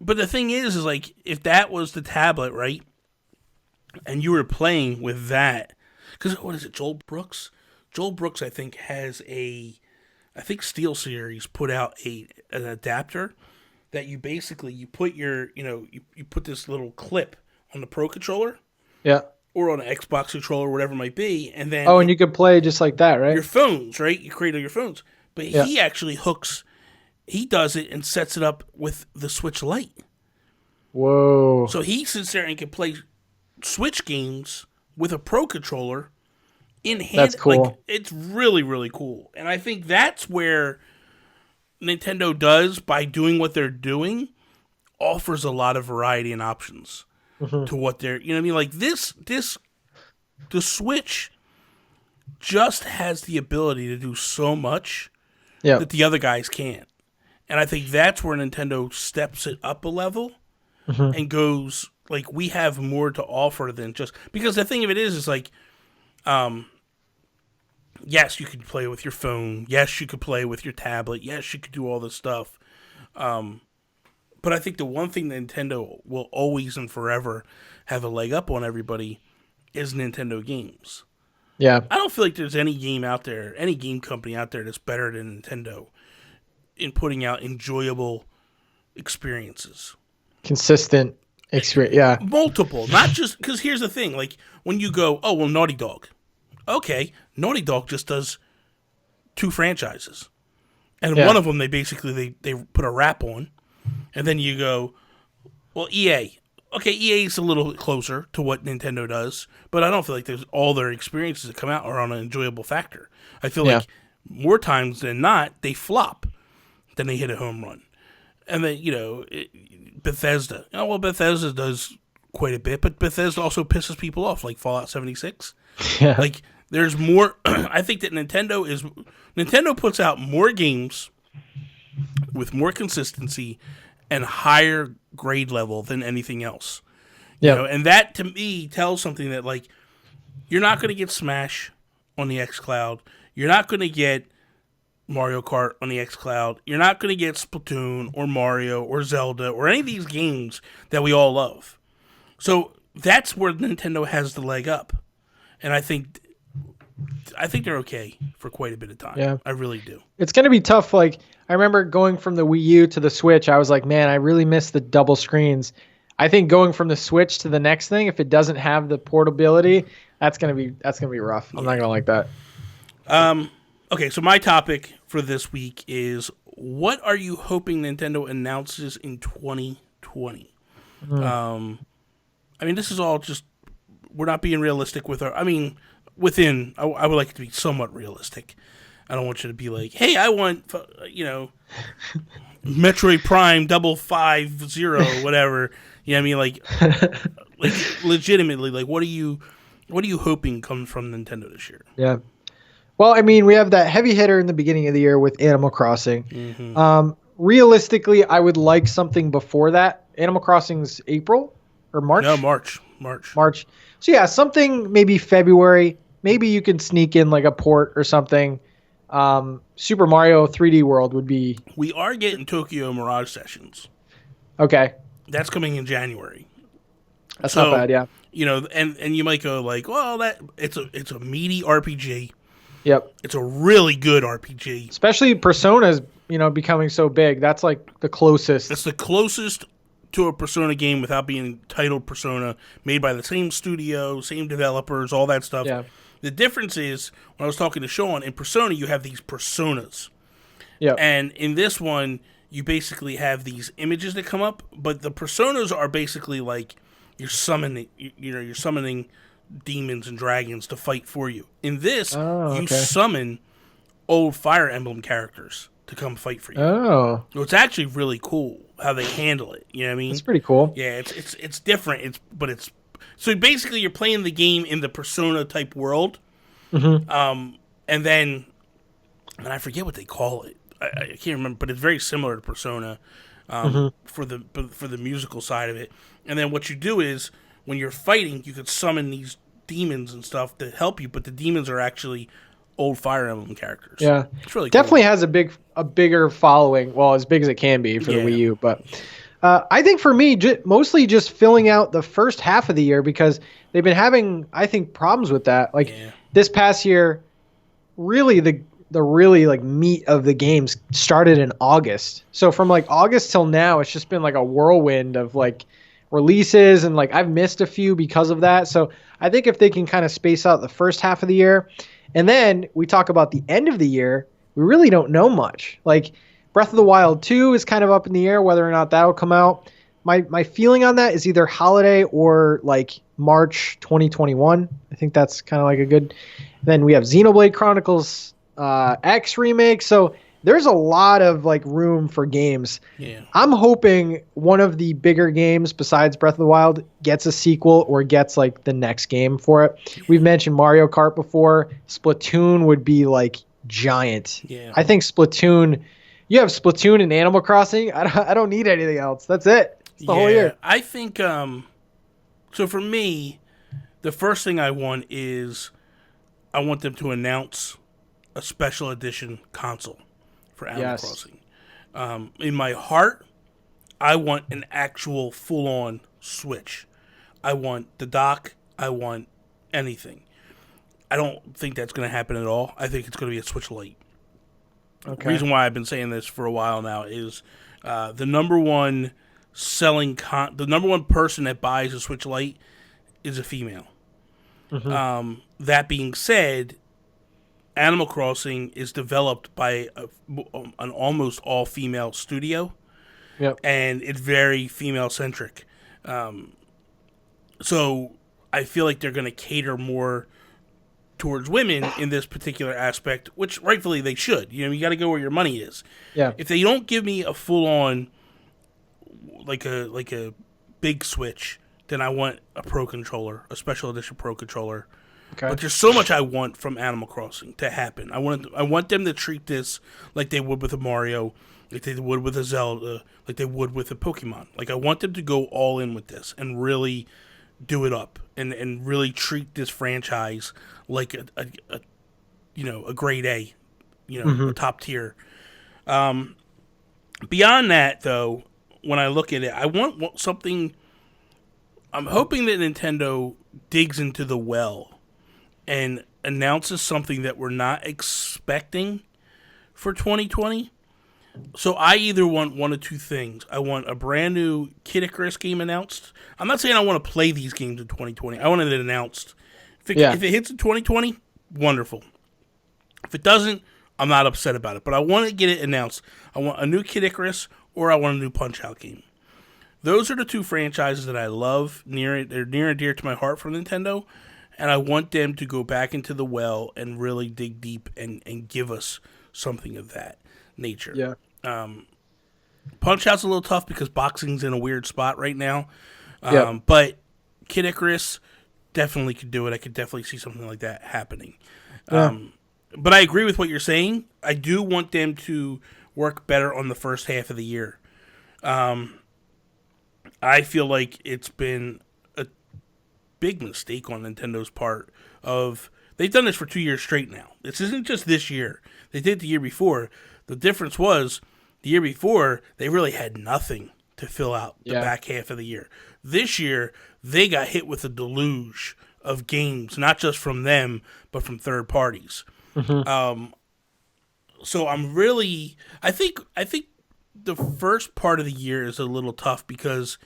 but the thing is like, if that was the tablet, right, and you were playing with that, because what is it, Joel Brooks? Joel Brooks, I think, has I think SteelSeries put out an adapter that you put your, you put this little clip on the Pro Controller. Yeah. Or on an Xbox controller, whatever it might be, and then... Oh, and you could play just like that, right? Your phones, right? You create on your phones. But yeah. He actually he does it and sets it up with the Switch Lite. Whoa. So he sits there and can play Switch games with a Pro Controller in hand. That's cool. Like, it's really, really cool. And I think that's where Nintendo does, by doing what they're doing, offers a lot of variety and options. Mm-hmm. To what they're, what I mean? Like the Switch just has the ability to do so much that the other guys can't. And I think that's where Nintendo steps it up a level and goes, like, we have more to offer than just, because the thing of it is like, yes, you could play with your phone. Yes, you could play with your tablet. Yes, you could do all this stuff. But I think the one thing Nintendo will always and forever have a leg up on everybody is Nintendo games. Yeah. I don't feel like there's any game out there, any game company out there that's better than Nintendo in putting out enjoyable experiences. Consistent experience, yeah. Multiple, not just, because here's the thing, like, when you go, oh, well, Naughty Dog. Okay, Naughty Dog just does 2 franchises. And one of them, they put a wrap on. And then you go, well, EA. Okay, EA is a little closer to what Nintendo does, but I don't feel like all their experiences that come out are on an enjoyable factor. I feel like more times than not, they flop, then they hit a home run. And then, Bethesda. Oh, well, Bethesda does quite a bit, but Bethesda also pisses people off, like Fallout 76. Yeah. Like, there's more. I think that Nintendo puts out more games with more consistency and higher grade level than anything else. Yeah. And that to me tells something that, like, you're not going to get Smash on the xCloud. You're not going to get Mario Kart on the xCloud. You're not going to get Splatoon or Mario or Zelda or any of these games that we all love. So that's where Nintendo has the leg up. And I think they're okay for quite a bit of time. Yeah. I really do. It's going to be tough. Like, I remember going from the Wii U to the Switch, I was like, man, I really miss the double screens. I think going from the Switch to the next thing, if it doesn't have the portability, that's going to be rough. I'm not going to like that. Okay, so my topic for this week is, what are you hoping Nintendo announces in 2020? I mean, this is all just, we're not being realistic with I would like it to be somewhat realistic. I don't want you to be like, hey, I want, Metroid Prime 550, whatever. You know what I mean? Like legitimately, like, what are you hoping comes from Nintendo this year? Yeah. Well, I mean, we have that heavy hitter in the beginning of the year with Animal Crossing. Mm-hmm. Realistically, I would like something before that. Animal Crossing's April or March? No, March. So yeah, something maybe February. Maybe you could sneak in like a port or something. Super Mario 3D World would be... We are getting Tokyo Mirage Sessions. Okay. That's coming in January. That's not bad, yeah. And you might go like, well, it's a meaty RPG. Yep. It's a really good RPG. Especially Persona's becoming so big. That's like the closest. It's the closest to a Persona game without being titled Persona, made by the same studio, same developers, all that stuff. Yeah. The difference is, when I was talking to Sean, in Persona you have these personas. Yeah. And in this one, you basically have these images that come up, but the personas are basically like you're summoning, you're summoning demons and dragons to fight for you. In this, you summon old Fire Emblem characters to come fight for you. Oh. So it's actually really cool how they handle it. You know what I mean? It's pretty cool. Yeah, it's different. It's so basically you're playing the game in the Persona type world. Mm-hmm. And then, and I forget what they call it. I can't remember, but it's very similar to Persona for the musical side of it. And then what you do is, when you're fighting, you could summon these demons and stuff to help you, but the demons are actually old Fire Emblem characters. Yeah, it's really definitely cool. has a bigger following. Well, as big as it can be for the Wii U, but I think for me, mostly just filling out the first half of the year, because they've been having, I think, problems with that. Like this past year, really the really like meat of the games started in August. So from like August till now, it's just been like a whirlwind of like releases, and like I've missed a few because of that. So I think if they can kind of space out the first half of the year, and then we talk about the end of the year, we really don't know much. Like Breath of the Wild 2 is kind of up in the air whether or not that'll come out. My feeling on that is either holiday or like March 2021. I think that's kind of like a good. Then we have Xenoblade Chronicles X remake. So there's a lot of like room for games. Yeah. I'm hoping one of the bigger games besides Breath of the Wild gets a sequel or gets like the next game for it. We've mentioned Mario Kart before. Splatoon would be like giant. Yeah. I think Splatoon. You have Splatoon and Animal Crossing. I don't need anything else. That's it. It's the whole year. I think. So for me, the first thing I want is I want them to announce a special edition console for Animal Crossing. In my heart, I want an actual full-on Switch. I want the dock. I want anything. I don't think that's going to happen at all. I think it's going to be a Switch Lite. Okay. The reason why I've been saying this for a while now is the number one the number one person that buys a Switch Lite is a female. Mm-hmm. That being said, Animal Crossing is developed by an almost all-female studio, and it's very female-centric. So I feel like they're going to cater more towards women in this particular aspect, which rightfully they should. You got to go where your money is. Yeah. If they don't give me a full-on, like a big Switch, then I want a Pro Controller, a special edition Pro Controller. Okay. But there's so much I want from Animal Crossing to happen. I want them to treat this like they would with a Mario, like they would with a Zelda, like they would with a Pokemon. Like I want them to go all in with this and really do it up and really treat this franchise like a grade A, a top tier. Beyond that, though, when I look at it, I want something. I'm hoping that Nintendo digs into the well and announces something that we're not expecting for 2020. So I either want one of two things. I want a brand new Kid Icarus game announced. I'm not saying I want to play these games in 2020. I want it announced. If it hits in 2020, wonderful. If it doesn't, I'm not upset about it. But I want to get it announced. I want a new Kid Icarus or I want a new Punch-Out game. Those are the two franchises that I love. They're near and dear to my heart from Nintendo. And I want them to go back into the well and really dig deep and give us something of that nature. Yeah. Punch-Out's a little tough because boxing's in a weird spot right now. But Kid Icarus definitely could do it. I could definitely see something like that happening. Yeah. But I agree with what you're saying. I do want them to work better on the first half of the year. I feel like it's been a big mistake on Nintendo's part of they've done this for 2 years straight now. This isn't just this year. They did it the year before. The difference was the year before they really had nothing to fill out the back half of the year. This year they got hit with a deluge of games, not just from them but from third parties. Mm-hmm. So I think the first part of the year is a little tough because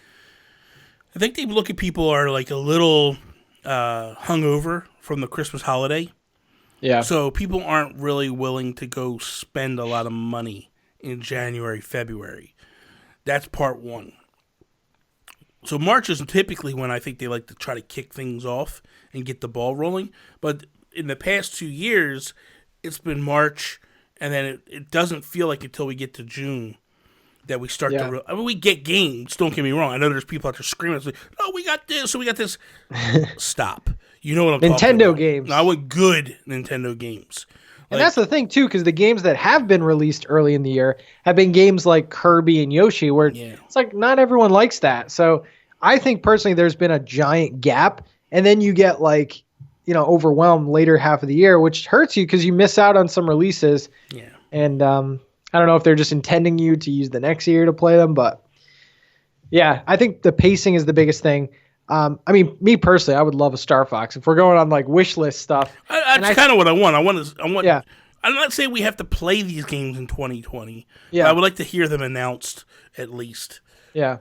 I think they look at people are like a little hungover from the Christmas holiday. Yeah. So people aren't really willing to go spend a lot of money in January, February. That's part one. So March is typically when I think they like to try to kick things off and get the ball rolling. But in the past 2 years, it's been March, and then it doesn't feel like until we get to June that we start to. I mean, we get games. Don't get me wrong. I know there's people out there screaming, like, "Oh, we got this, so we got this." Stop. You know what I'm talking Nintendo about. games. No, I want good Nintendo games. And that's the thing too, because the games that have been released early in the year have been games like Kirby and Yoshi, where it's like not everyone likes that. So I think personally, there's been a giant gap, and then you get like, overwhelmed later half of the year, which hurts you because you miss out on some releases. Yeah. And I don't know if they're just intending you to use the next year to play them, but yeah, I think the pacing is the biggest thing. I mean, me personally, I would love a Star Fox. If we're going on like wish list stuff, that's kind of what I want. I want. Yeah. I'm not saying we have to play these games in 2020. Yeah. But I would like to hear them announced at least. Yeah.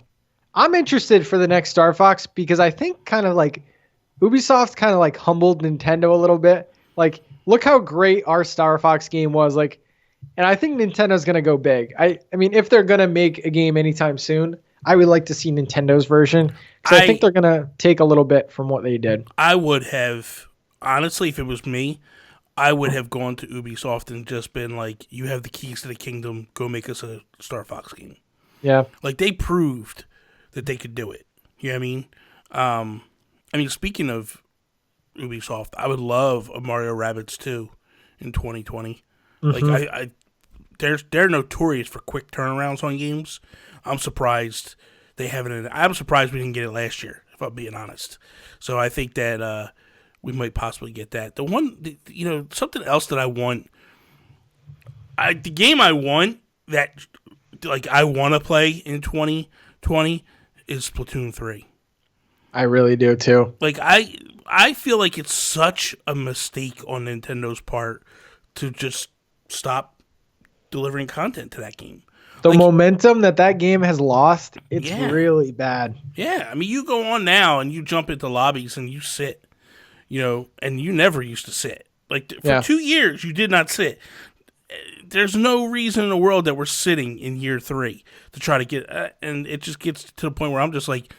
I'm interested for the next Star Fox because I think kind of like Ubisoft kind of like humbled Nintendo a little bit. Like, look how great our Star Fox game was. Like, and I think Nintendo's going to go big. I mean, if they're going to make a game anytime soon, I would like to see Nintendo's version because I think they're going to take a little bit from what they did. I would have, honestly, if it was me, I would have gone to Ubisoft and just been like, you have the keys to the kingdom. Go make us a Star Fox game. Yeah. Like, they proved that they could do it. You know what I mean? Speaking of Ubisoft, I would love a Mario Rabbids 2 in 2020. Mm-hmm. Like, they're notorious for quick turnarounds on games. I'm surprised they haven't. I'm surprised we didn't get it last year, if I'm being honest. So I think that we might possibly get that. Something else that I want. The game I want that, like, I want to play in 2020 is Splatoon 3. I really do too. Like, I feel like it's such a mistake on Nintendo's part to just stop delivering content to that game. The momentum that game has lost, it's really bad. Yeah, I mean, you go on now and you jump into lobbies and you sit, and you never used to sit. Like, for 2 years, you did not sit. There's no reason in the world that we're sitting in year 3 to try to get, and it just gets to the point where I'm just like,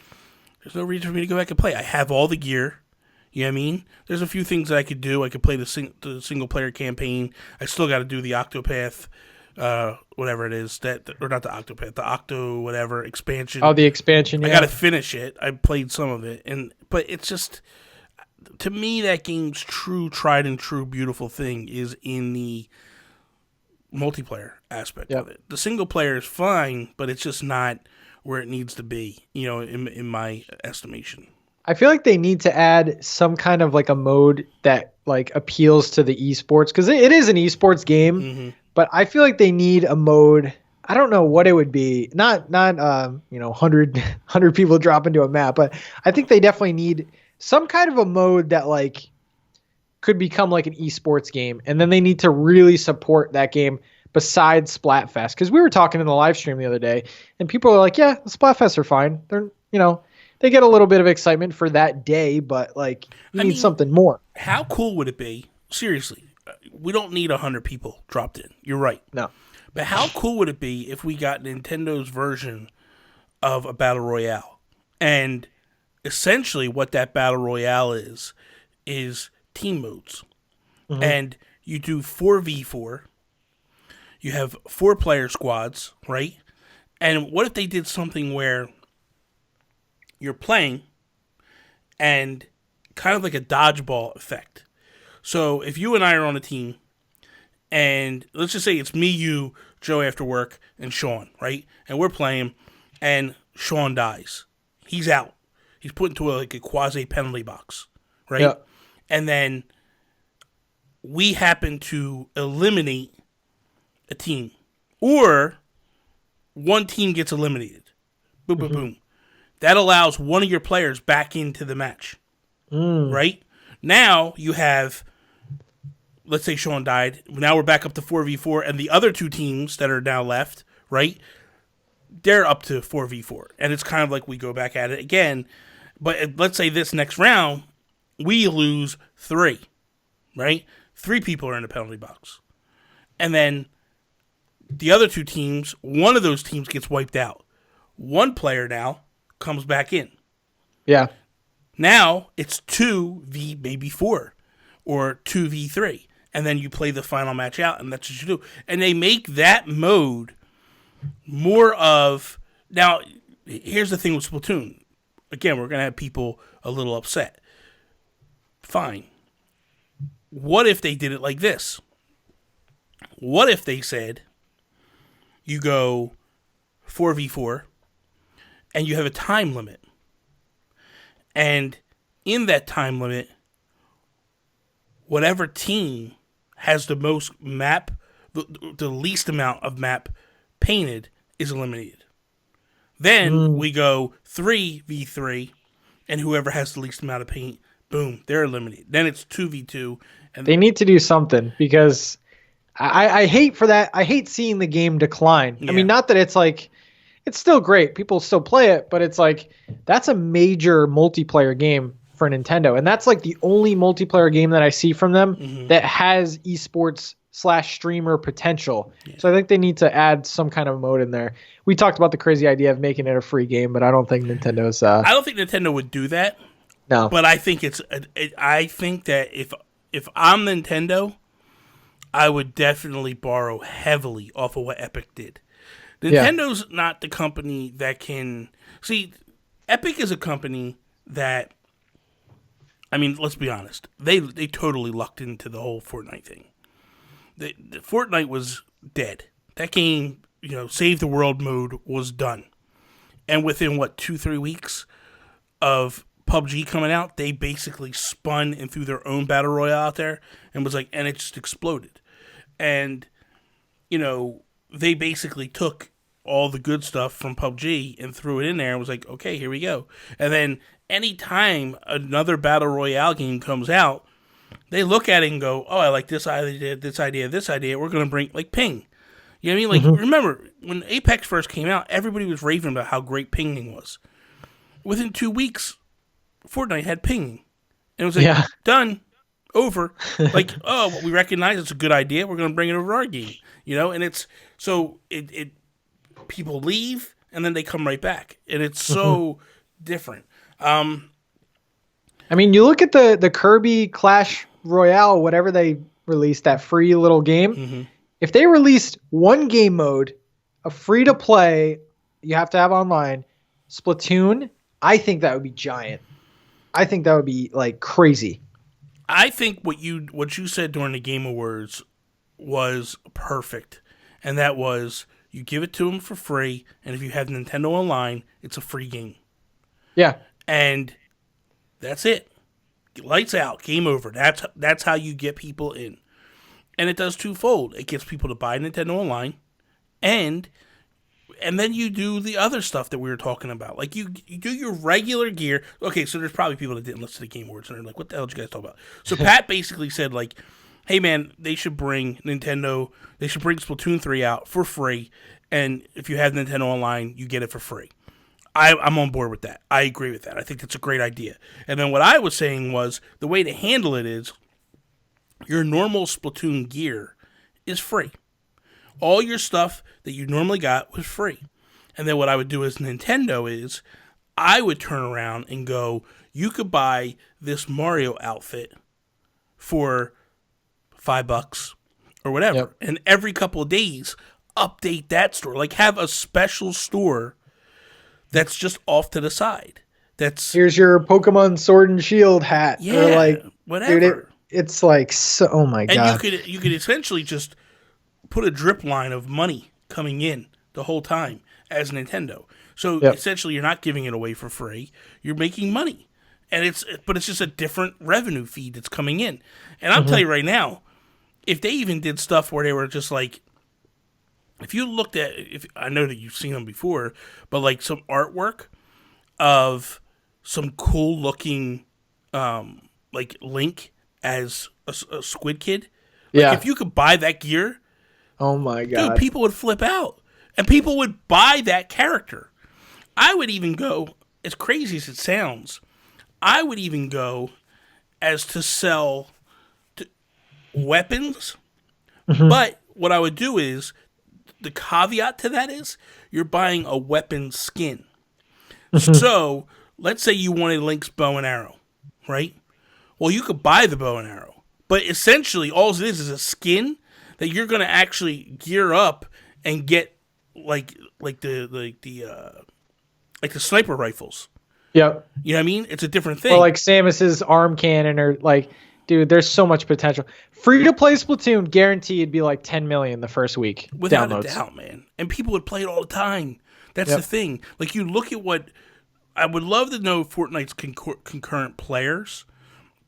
there's no reason for me to go back and play. I have all the gear. You know what I mean? There's a few things that I could do. I could play the single-player campaign. I still got to do the Octopath, whatever it is, or not the Octopath, the Octo whatever expansion. Oh, the expansion, yeah. I got to finish it. I played some of it, but it's just, to me, that game's tried and true beautiful thing is in the multiplayer aspect of it. The single player is fine, but it's just not where it needs to be, in my estimation. I feel like they need to add some kind of like a mode that like appeals to the esports, because it is an esports game, mm-hmm. but I feel like they need a mode. I don't know what it would be. Not 100 people drop into a map, but I think they definitely need some kind of a mode that like could become like an esports game, and then they need to really support that game besides Splatfest, because we were talking in the live stream the other day, and people are like, yeah, the Splatfests are fine. They're, they get a little bit of excitement for that day, but like you need something more. How cool would it be? Seriously, we don't need 100 people dropped in. You're right. No. But how cool would it be if we got Nintendo's version of a Battle Royale? And essentially what that Battle Royale is team modes. Mm-hmm. And you do 4v4. You have 4-player squads, right? And what if they did something where you're playing and kind of like a dodgeball effect? So if you and I are on a team, and let's just say it's me, you, Joe after work, and Sean, right? And we're playing, and Sean dies. He's out. He's put into a quasi penalty box, right? Yeah. And then we happen to eliminate a team, or one team gets eliminated. Boom, boom, boom. That allows one of your players back into the match, right? Now you have let's say Sean died. Now we're back up to 4v4, and the other two teams that are now left, right? They're up to 4v4, and it's kind of like we go back at it again. But let's say this next round, we lose 3, right? 3 people are in the penalty box. And then the other two teams, one of those teams gets wiped out. One player now comes back in. Yeah. Now it's 2v maybe 4 or 2v3. And then you play the final match out, and that's what you do. And they make that mode more of... Now, here's the thing with Splatoon. Again, we're going to have people a little upset. Fine. What if they did it like this? What if they said, you go 4v4, and you have a time limit. And in that time limit, whatever team has the most map, the least amount of map painted is eliminated. Then we go 3v3, and whoever has the least amount of paint, boom, they're eliminated. Then it's 2v2. And they need to do something, because I hate for that. I hate seeing the game decline. Yeah. I mean, not that it's like, it's still great. People still play it, but it's like, that's a major multiplayer game for Nintendo. And that's like the only multiplayer game that I see from them that has esports / streamer potential. Yeah. So I think they need to add some kind of mode in there. We talked about the crazy idea of making it a free game, but I don't think Nintendo's... I don't think Nintendo would do that. No. But I think I think that if I'm Nintendo, I would definitely borrow heavily off of what Epic did. Nintendo's not the company that can... See, Epic is a company that... I mean, let's be honest. They totally lucked into the whole Fortnite thing. The Fortnite was dead. That game, Save the World mode was done. And within, 2-3 weeks of PUBG coming out, they basically spun and threw their own battle royale out there and and it just exploded. And, they basically took all the good stuff from PUBG and threw it in there and was like, okay, here we go. And then anytime another battle royale game comes out, they look at it and go, oh, I like this idea, this idea, this idea. We're going to bring, ping. You know what I mean? Remember, when Apex first came out, everybody was raving about how great pinging was. Within 2 weeks, Fortnite had pinging. And it was done, over. We recognize it's a good idea. We're going to bring it over to our game. And it's, so it people leave, and then they come right back. And it's so different. I mean, you look at the Kirby Clash Royale, whatever they released, that free little game. If they released one game mode, a free-to-play, you have to have online, Splatoon, I think that would be giant. I think that would be, crazy. I think what you said during the Game Awards was perfect. And that was, you give it to them for free, and if you have Nintendo Online, it's a free game. Yeah. And that's it. Lights out. Game over. That's how you get people in. And it does twofold. It gets people to buy Nintendo Online, and then you do the other stuff that we were talking about. You do your regular gear. Okay, so there's probably people that didn't listen to the Game Awards, and they're like, what the hell did you guys talk about? So Pat basically said, hey, man, they should bring Splatoon 3 out for free, and if you have Nintendo Online, you get it for free. I'm on board with that. I agree with that. I think that's a great idea. And then what I was saying was, the way to handle it is, your normal Splatoon gear is free. All your stuff that you normally got was free. And then what I would do as Nintendo is, I would turn around and go, you could buy this Mario outfit for $5 or whatever. Yep. And every couple of days, update that store. Have a special store that's just off to the side. Here's your Pokemon Sword and Shield hat. Yeah, or whatever. Dude, it's so, oh my God. And you could essentially just put a drip line of money coming in the whole time as Nintendo. So essentially you're not giving it away for free. You're making money. But it's just a different revenue feed that's coming in. And I'll tell you right now, if they even did stuff where they were just if you looked at, I know that you've seen them before, but some artwork of some cool looking, Link as a Squid Kid, Like, if you could buy that gear, oh my God, dude, people would flip out. And people would buy that character. I would even go, as crazy as it sounds, I would even go as to sell weapons. But what I would do is, the caveat to that is, you're buying a weapon skin. So, let's say you wanted Link's bow and arrow, right? Well, you could buy the bow and arrow. But essentially, all it is a skin that you're going to actually gear up and get like the sniper rifles. Yep. You know what I mean? It's a different thing. Or like Samus's arm cannon, or like, dude, there's so much potential. Free to play Splatoon, guaranteed be like 10 million the first week. Without downloads. a doubt, man. And people would play it all the time. That's the thing. Like, you look at what I would love to know Fortnite's concurrent players.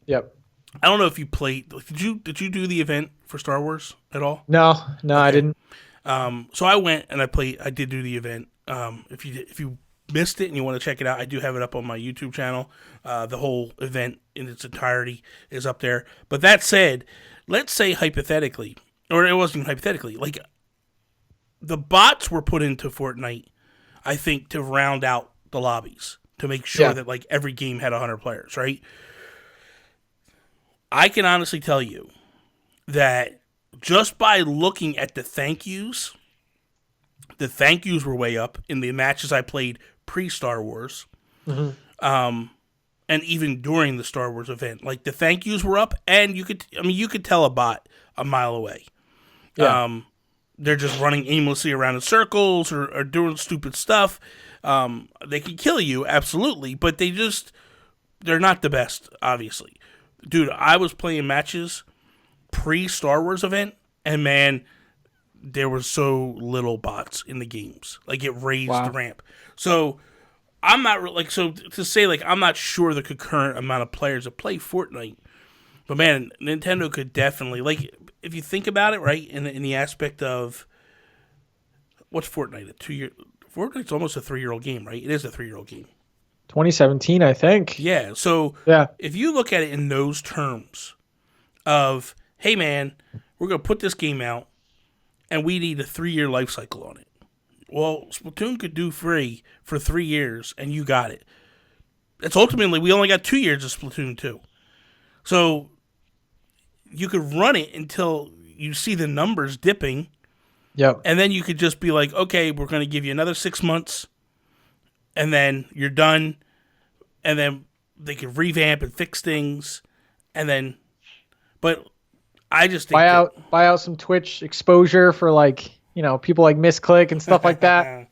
Yep. I don't know if you played. Did you do the event for Star Wars at all? No, okay. I didn't. So I went and I played. I did do the event. If you missed it and you want to check it out, I do have it up on my YouTube channel. The whole event in its entirety is up there. But that said, let's say hypothetically, or it wasn't even hypothetically, like, the bots were put into Fortnite, I think, to round out the lobbies, to make sure that, like, every game had 100 players, right? I can honestly tell you that just by looking at the thank yous were way up in the matches I played pre-Star Wars. And even during the Star Wars event. Like, the thank yous were up, and you could tell a bot a mile away. Yeah. They're just running aimlessly around in circles or doing stupid stuff. They can kill you, absolutely, but they're not the best, obviously. Dude, I was playing matches pre-Star Wars event, and man, there were so little bots in the games. Like, it raised the ramp. So, I'm not to say, like, I'm not sure the concurrent amount of players that play Fortnite, but man, Nintendo could definitely, like, if you think about it, right, in the aspect of, what's Fortnite, Fortnite's almost a 3-year-old game, right? It is a 3-year-old game. 2017, I think. Yeah, so if you look at it in those terms of, hey man, we're going to put this game out, and we need a 3-year life cycle on it. Well, Splatoon could do free for 3 years, and you got it. It's ultimately, we only got 2 years of Splatoon 2. So, you could run it until you see the numbers dipping. Yep. And then you could just be like, okay, we're going to give you another 6 months, and then you're done. And then they could revamp and fix things. And then, but I just think buy out some Twitch exposure for, like, you know, people like Misclick and stuff like that.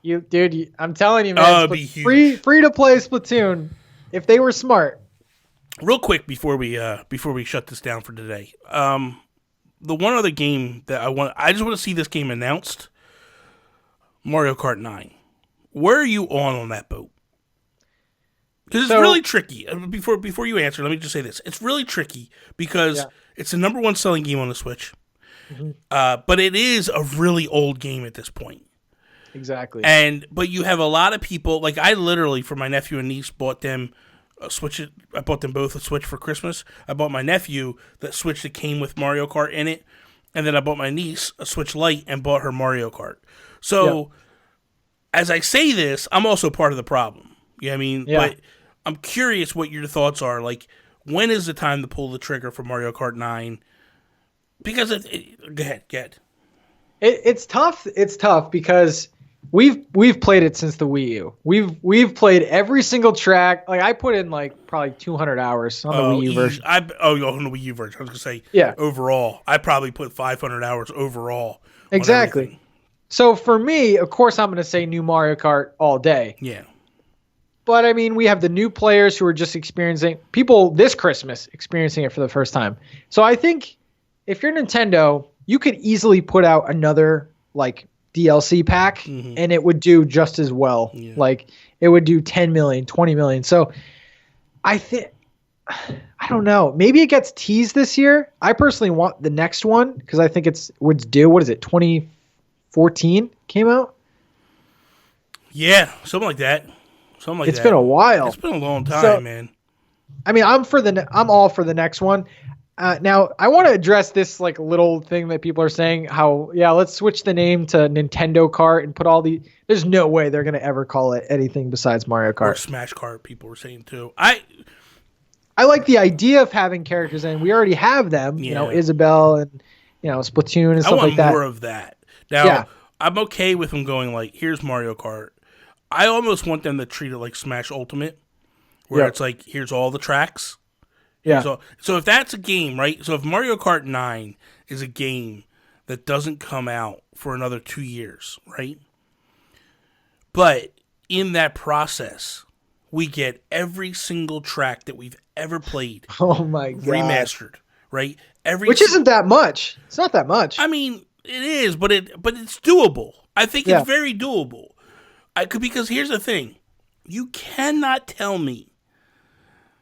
I'm telling you, man, it'd be huge. free to play Splatoon if they were smart. Real quick before we shut this down for today, the one other game that I just want to see this game announced, Mario Kart 9. Where are you on that boat? Because it's really tricky. Before you answer, let me just say this: it's really tricky because it's the number one selling game on the Switch. But it is a really old game at this point. Exactly. But you have a lot of people, like, I literally, for my nephew and niece, bought them a Switch. I bought them both a Switch for Christmas. I bought my nephew that Switch that came with Mario Kart in it, and then I bought my niece a Switch Lite and bought her Mario Kart. So, as I say this, I'm also part of the problem. You know what I mean? Yeah. But I'm curious what your thoughts are. Like, when is the time to pull the trigger for Mario Kart 9? Because go ahead. It's tough. It's tough because we've played it since the Wii U. We've played every single track. Like, I put in like probably 200 hours on the Wii U version. On the Wii U version. I was gonna say overall. I probably put 500 hours overall. Exactly. So for me, of course, I'm gonna say new Mario Kart all day. Yeah. But I mean, we have the new players who are just experiencing this Christmas experiencing it for the first time. So I think, if you're Nintendo, you could easily put out another, like, DLC pack, and it would do just as well. Yeah. Like, it would do 10 million, 20 million. So I don't know. Maybe it gets teased this year. I personally want the next one because I think what's due. What is it? 2014 came out? Yeah, something like that. It's been a while. It's been a long time, man. I mean, I'm all for the next one. Now, I want to address this like little thing that people are saying. How let's switch the name to Nintendo Kart and put all the. There's no way they're gonna ever call it anything besides Mario Kart or Smash Kart. People were saying too. I like the idea of having characters in. We already have them. Yeah. Isabelle and Splatoon and stuff like that. I want more of that. Now, I'm okay with them going like, here's Mario Kart. I almost want them to treat it like Smash Ultimate, where it's like, here's all the tracks. So if that's a game, right? So if Mario Kart 9 is a game that doesn't come out for another 2 years, right? But in that process, we get every single track that we've ever played. Oh my god! Remastered, right? Which isn't that much. It's not that much. I mean, it is, but it's doable. I think it's very doable. Because here's the thing: you cannot tell me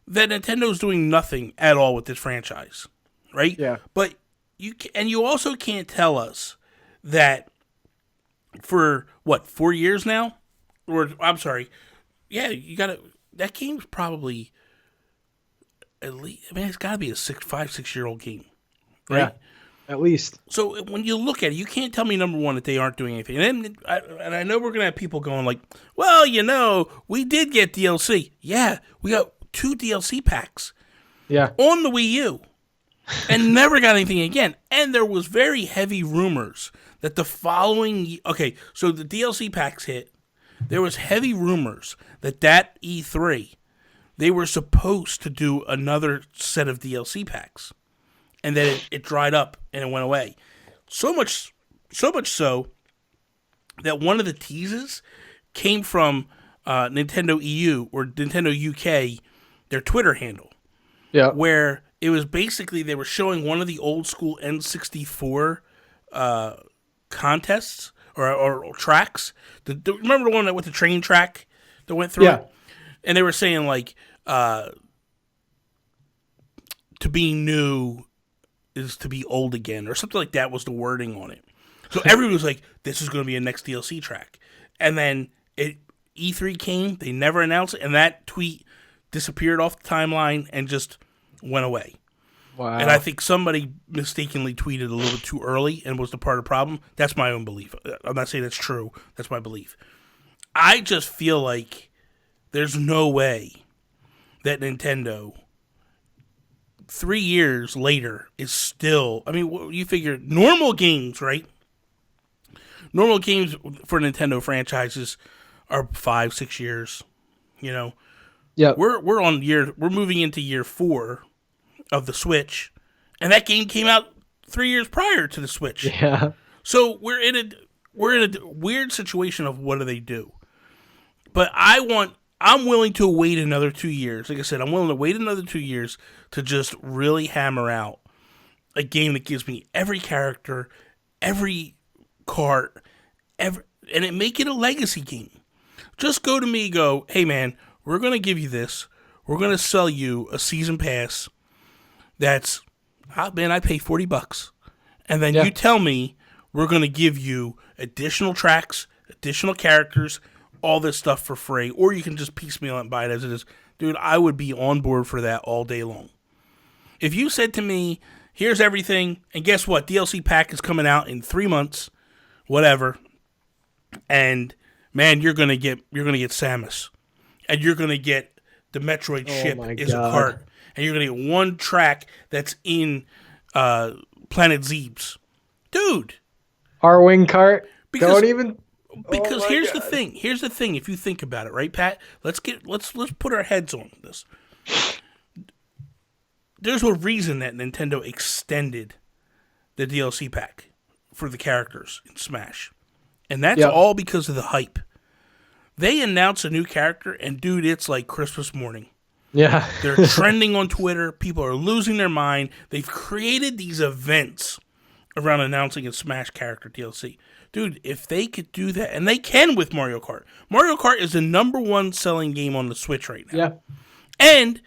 that Nintendo's doing nothing at all with this franchise, right? Yeah. But you also can't tell us that for 4 years now, or I'm sorry, that game's probably at least. I mean, it's got to be a 5-6-year-old game, right? Yeah, at least. So when you look at it, you can't tell me, number one, that they aren't doing anything. And I know we're gonna have people going like, well, we did get DLC. Yeah, we got 2 DLC packs. Yeah. On the Wii U. And never got anything again. And there was very heavy rumors that the following... Okay, so the DLC packs hit. There was heavy rumors that E3, they were supposed to do another set of DLC packs. And then it dried up and it went away. So much so that one of the teases came from Nintendo EU or Nintendo UK, their Twitter handle. Yeah. Where it was basically they were showing one of the old school N64 contests or tracks. Remember the one with the train track that went through it? And they were saying like to be new is to be old again or something like that was the wording on it. So everyone was like, this is going to be a next DLC track. And then E3 came, they never announced it, and that tweet disappeared off the timeline and just went away. Wow. And I think somebody mistakenly tweeted a little bit too early and was the part of the problem. That's my own belief. I'm not saying that's true. That's my belief. I just feel like there's no way that Nintendo, 3 years later, is still... I mean, you figure normal games, right? Normal games for Nintendo franchises are 5-6 years, Yeah. We're moving into year 4 of the Switch, and that game came out 3 years prior to the Switch. Yeah. So we're in a weird situation of what do they do? But I'm willing to wait another 2 years. Like I said, I'm willing to wait another 2 years to just really hammer out a game that gives me every character, every cart, and it make it a legacy game. Just go to me and go, hey man, we're going to give you this. We're going to sell you a season pass that's, I pay $40. And then you tell me we're going to give you additional tracks, additional characters, all this stuff for free. Or you can just piecemeal it and buy it as it is. Dude, I would be on board for that all day long. If you said to me, here's everything, and guess what? DLC pack is coming out in 3 months, whatever. And man, you're gonna get Samus. And you're going to get the Metroid ship is a cart. And you're going to get one track that's in Planet Zebes. Dude. R-Wing Kart? Because here's the thing. Here's the thing if you think about it, right, Pat? Let's put our heads on this. There's a reason that Nintendo extended the DLC pack for the characters in Smash. And that's all because of the hype. They announce a new character, and dude, it's like Christmas morning. Yeah. They're trending on Twitter. People are losing their mind. They've created these events around announcing a Smash character DLC. Dude, if they could do that, and they can with Mario Kart. Mario Kart is the #1 selling game on the Switch right now. Yeah. And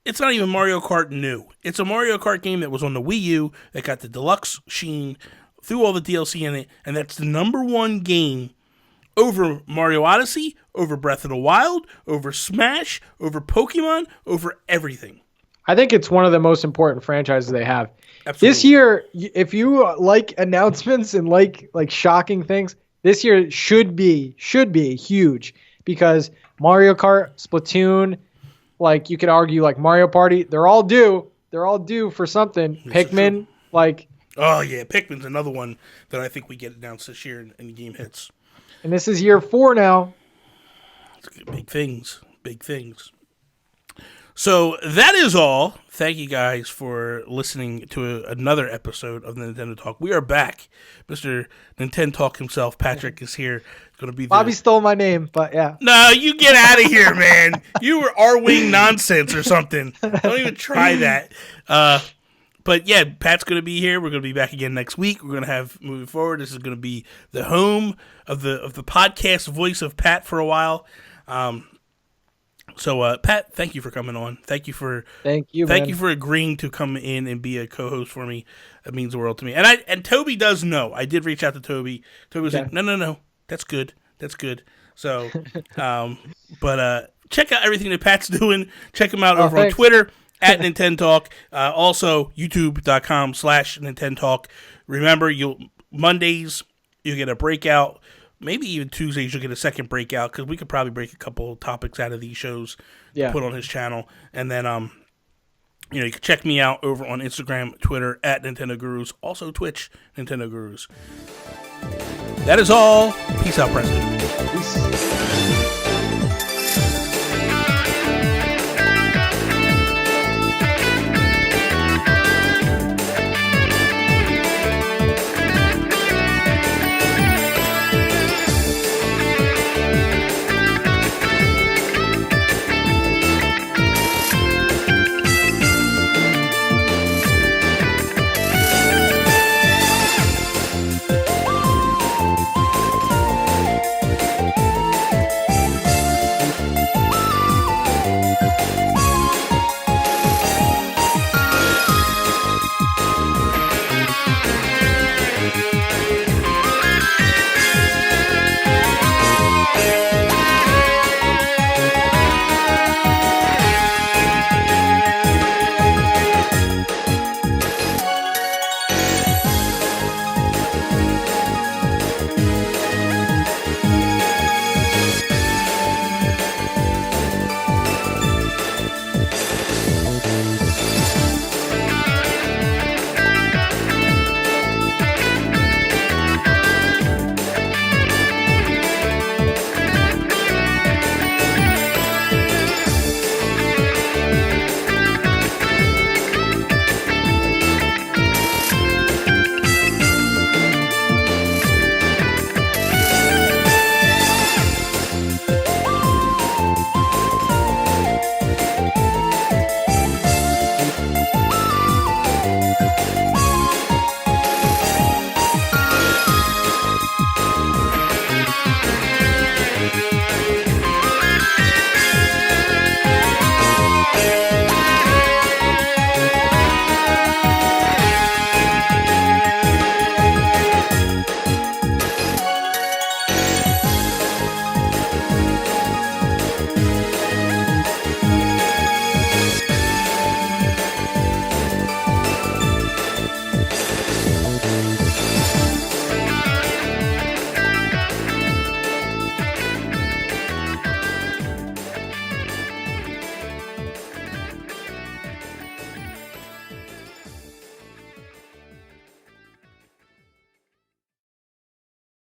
it's not even Mario Kart new. It's a Mario Kart game that was on the Wii U that got the deluxe sheen, threw all the DLC in it, and that's the #1 game over Mario Odyssey, over Breath of the Wild, over Smash, over Pokemon, over everything. I think it's one of the most important franchises they have. Absolutely. This year, if you like announcements and like shocking things, this year should be huge because Mario Kart, Splatoon, like you could argue like Mario Party, they're all due. They're all due for something. Pikmin, like. Oh yeah, Pikmin's another one that I think we get announced this year and the game hits. And this is year 4 now. Big things. Big things. So that is all. Thank you guys for listening to another episode of the Nintendo Talk. We are back. Mr. NintenTalk himself, Patrick, is here. Going to be Bobby stole my name, but yeah. No, you get out of here, man. You were R-Wing nonsense or something. Don't even try that. But yeah, Pat's going to be here. We're going to be back again next week. We're going to have, moving forward, this is going to be the home of the podcast voice of Pat for a while. So, Pat, thank you for coming on. Thank you for agreeing to come in and be a co-host for me. That means the world to me. And Toby does know. I did reach out to Toby. Toby was like, no, that's good. So, but check out everything that Pat's doing. Check him out over on Twitter at NintenTalk. Also, YouTube.com/NintenTalk. Remember, Mondays you get a breakout. Maybe even Tuesdays you'll get a second breakout because we could probably break a couple of topics out of these shows to put on his channel. And then, you can check me out over on Instagram, Twitter, at Nintendo Gurus. Also Twitch, Nintendo Gurus. That is all. Peace out, Preston. Peace.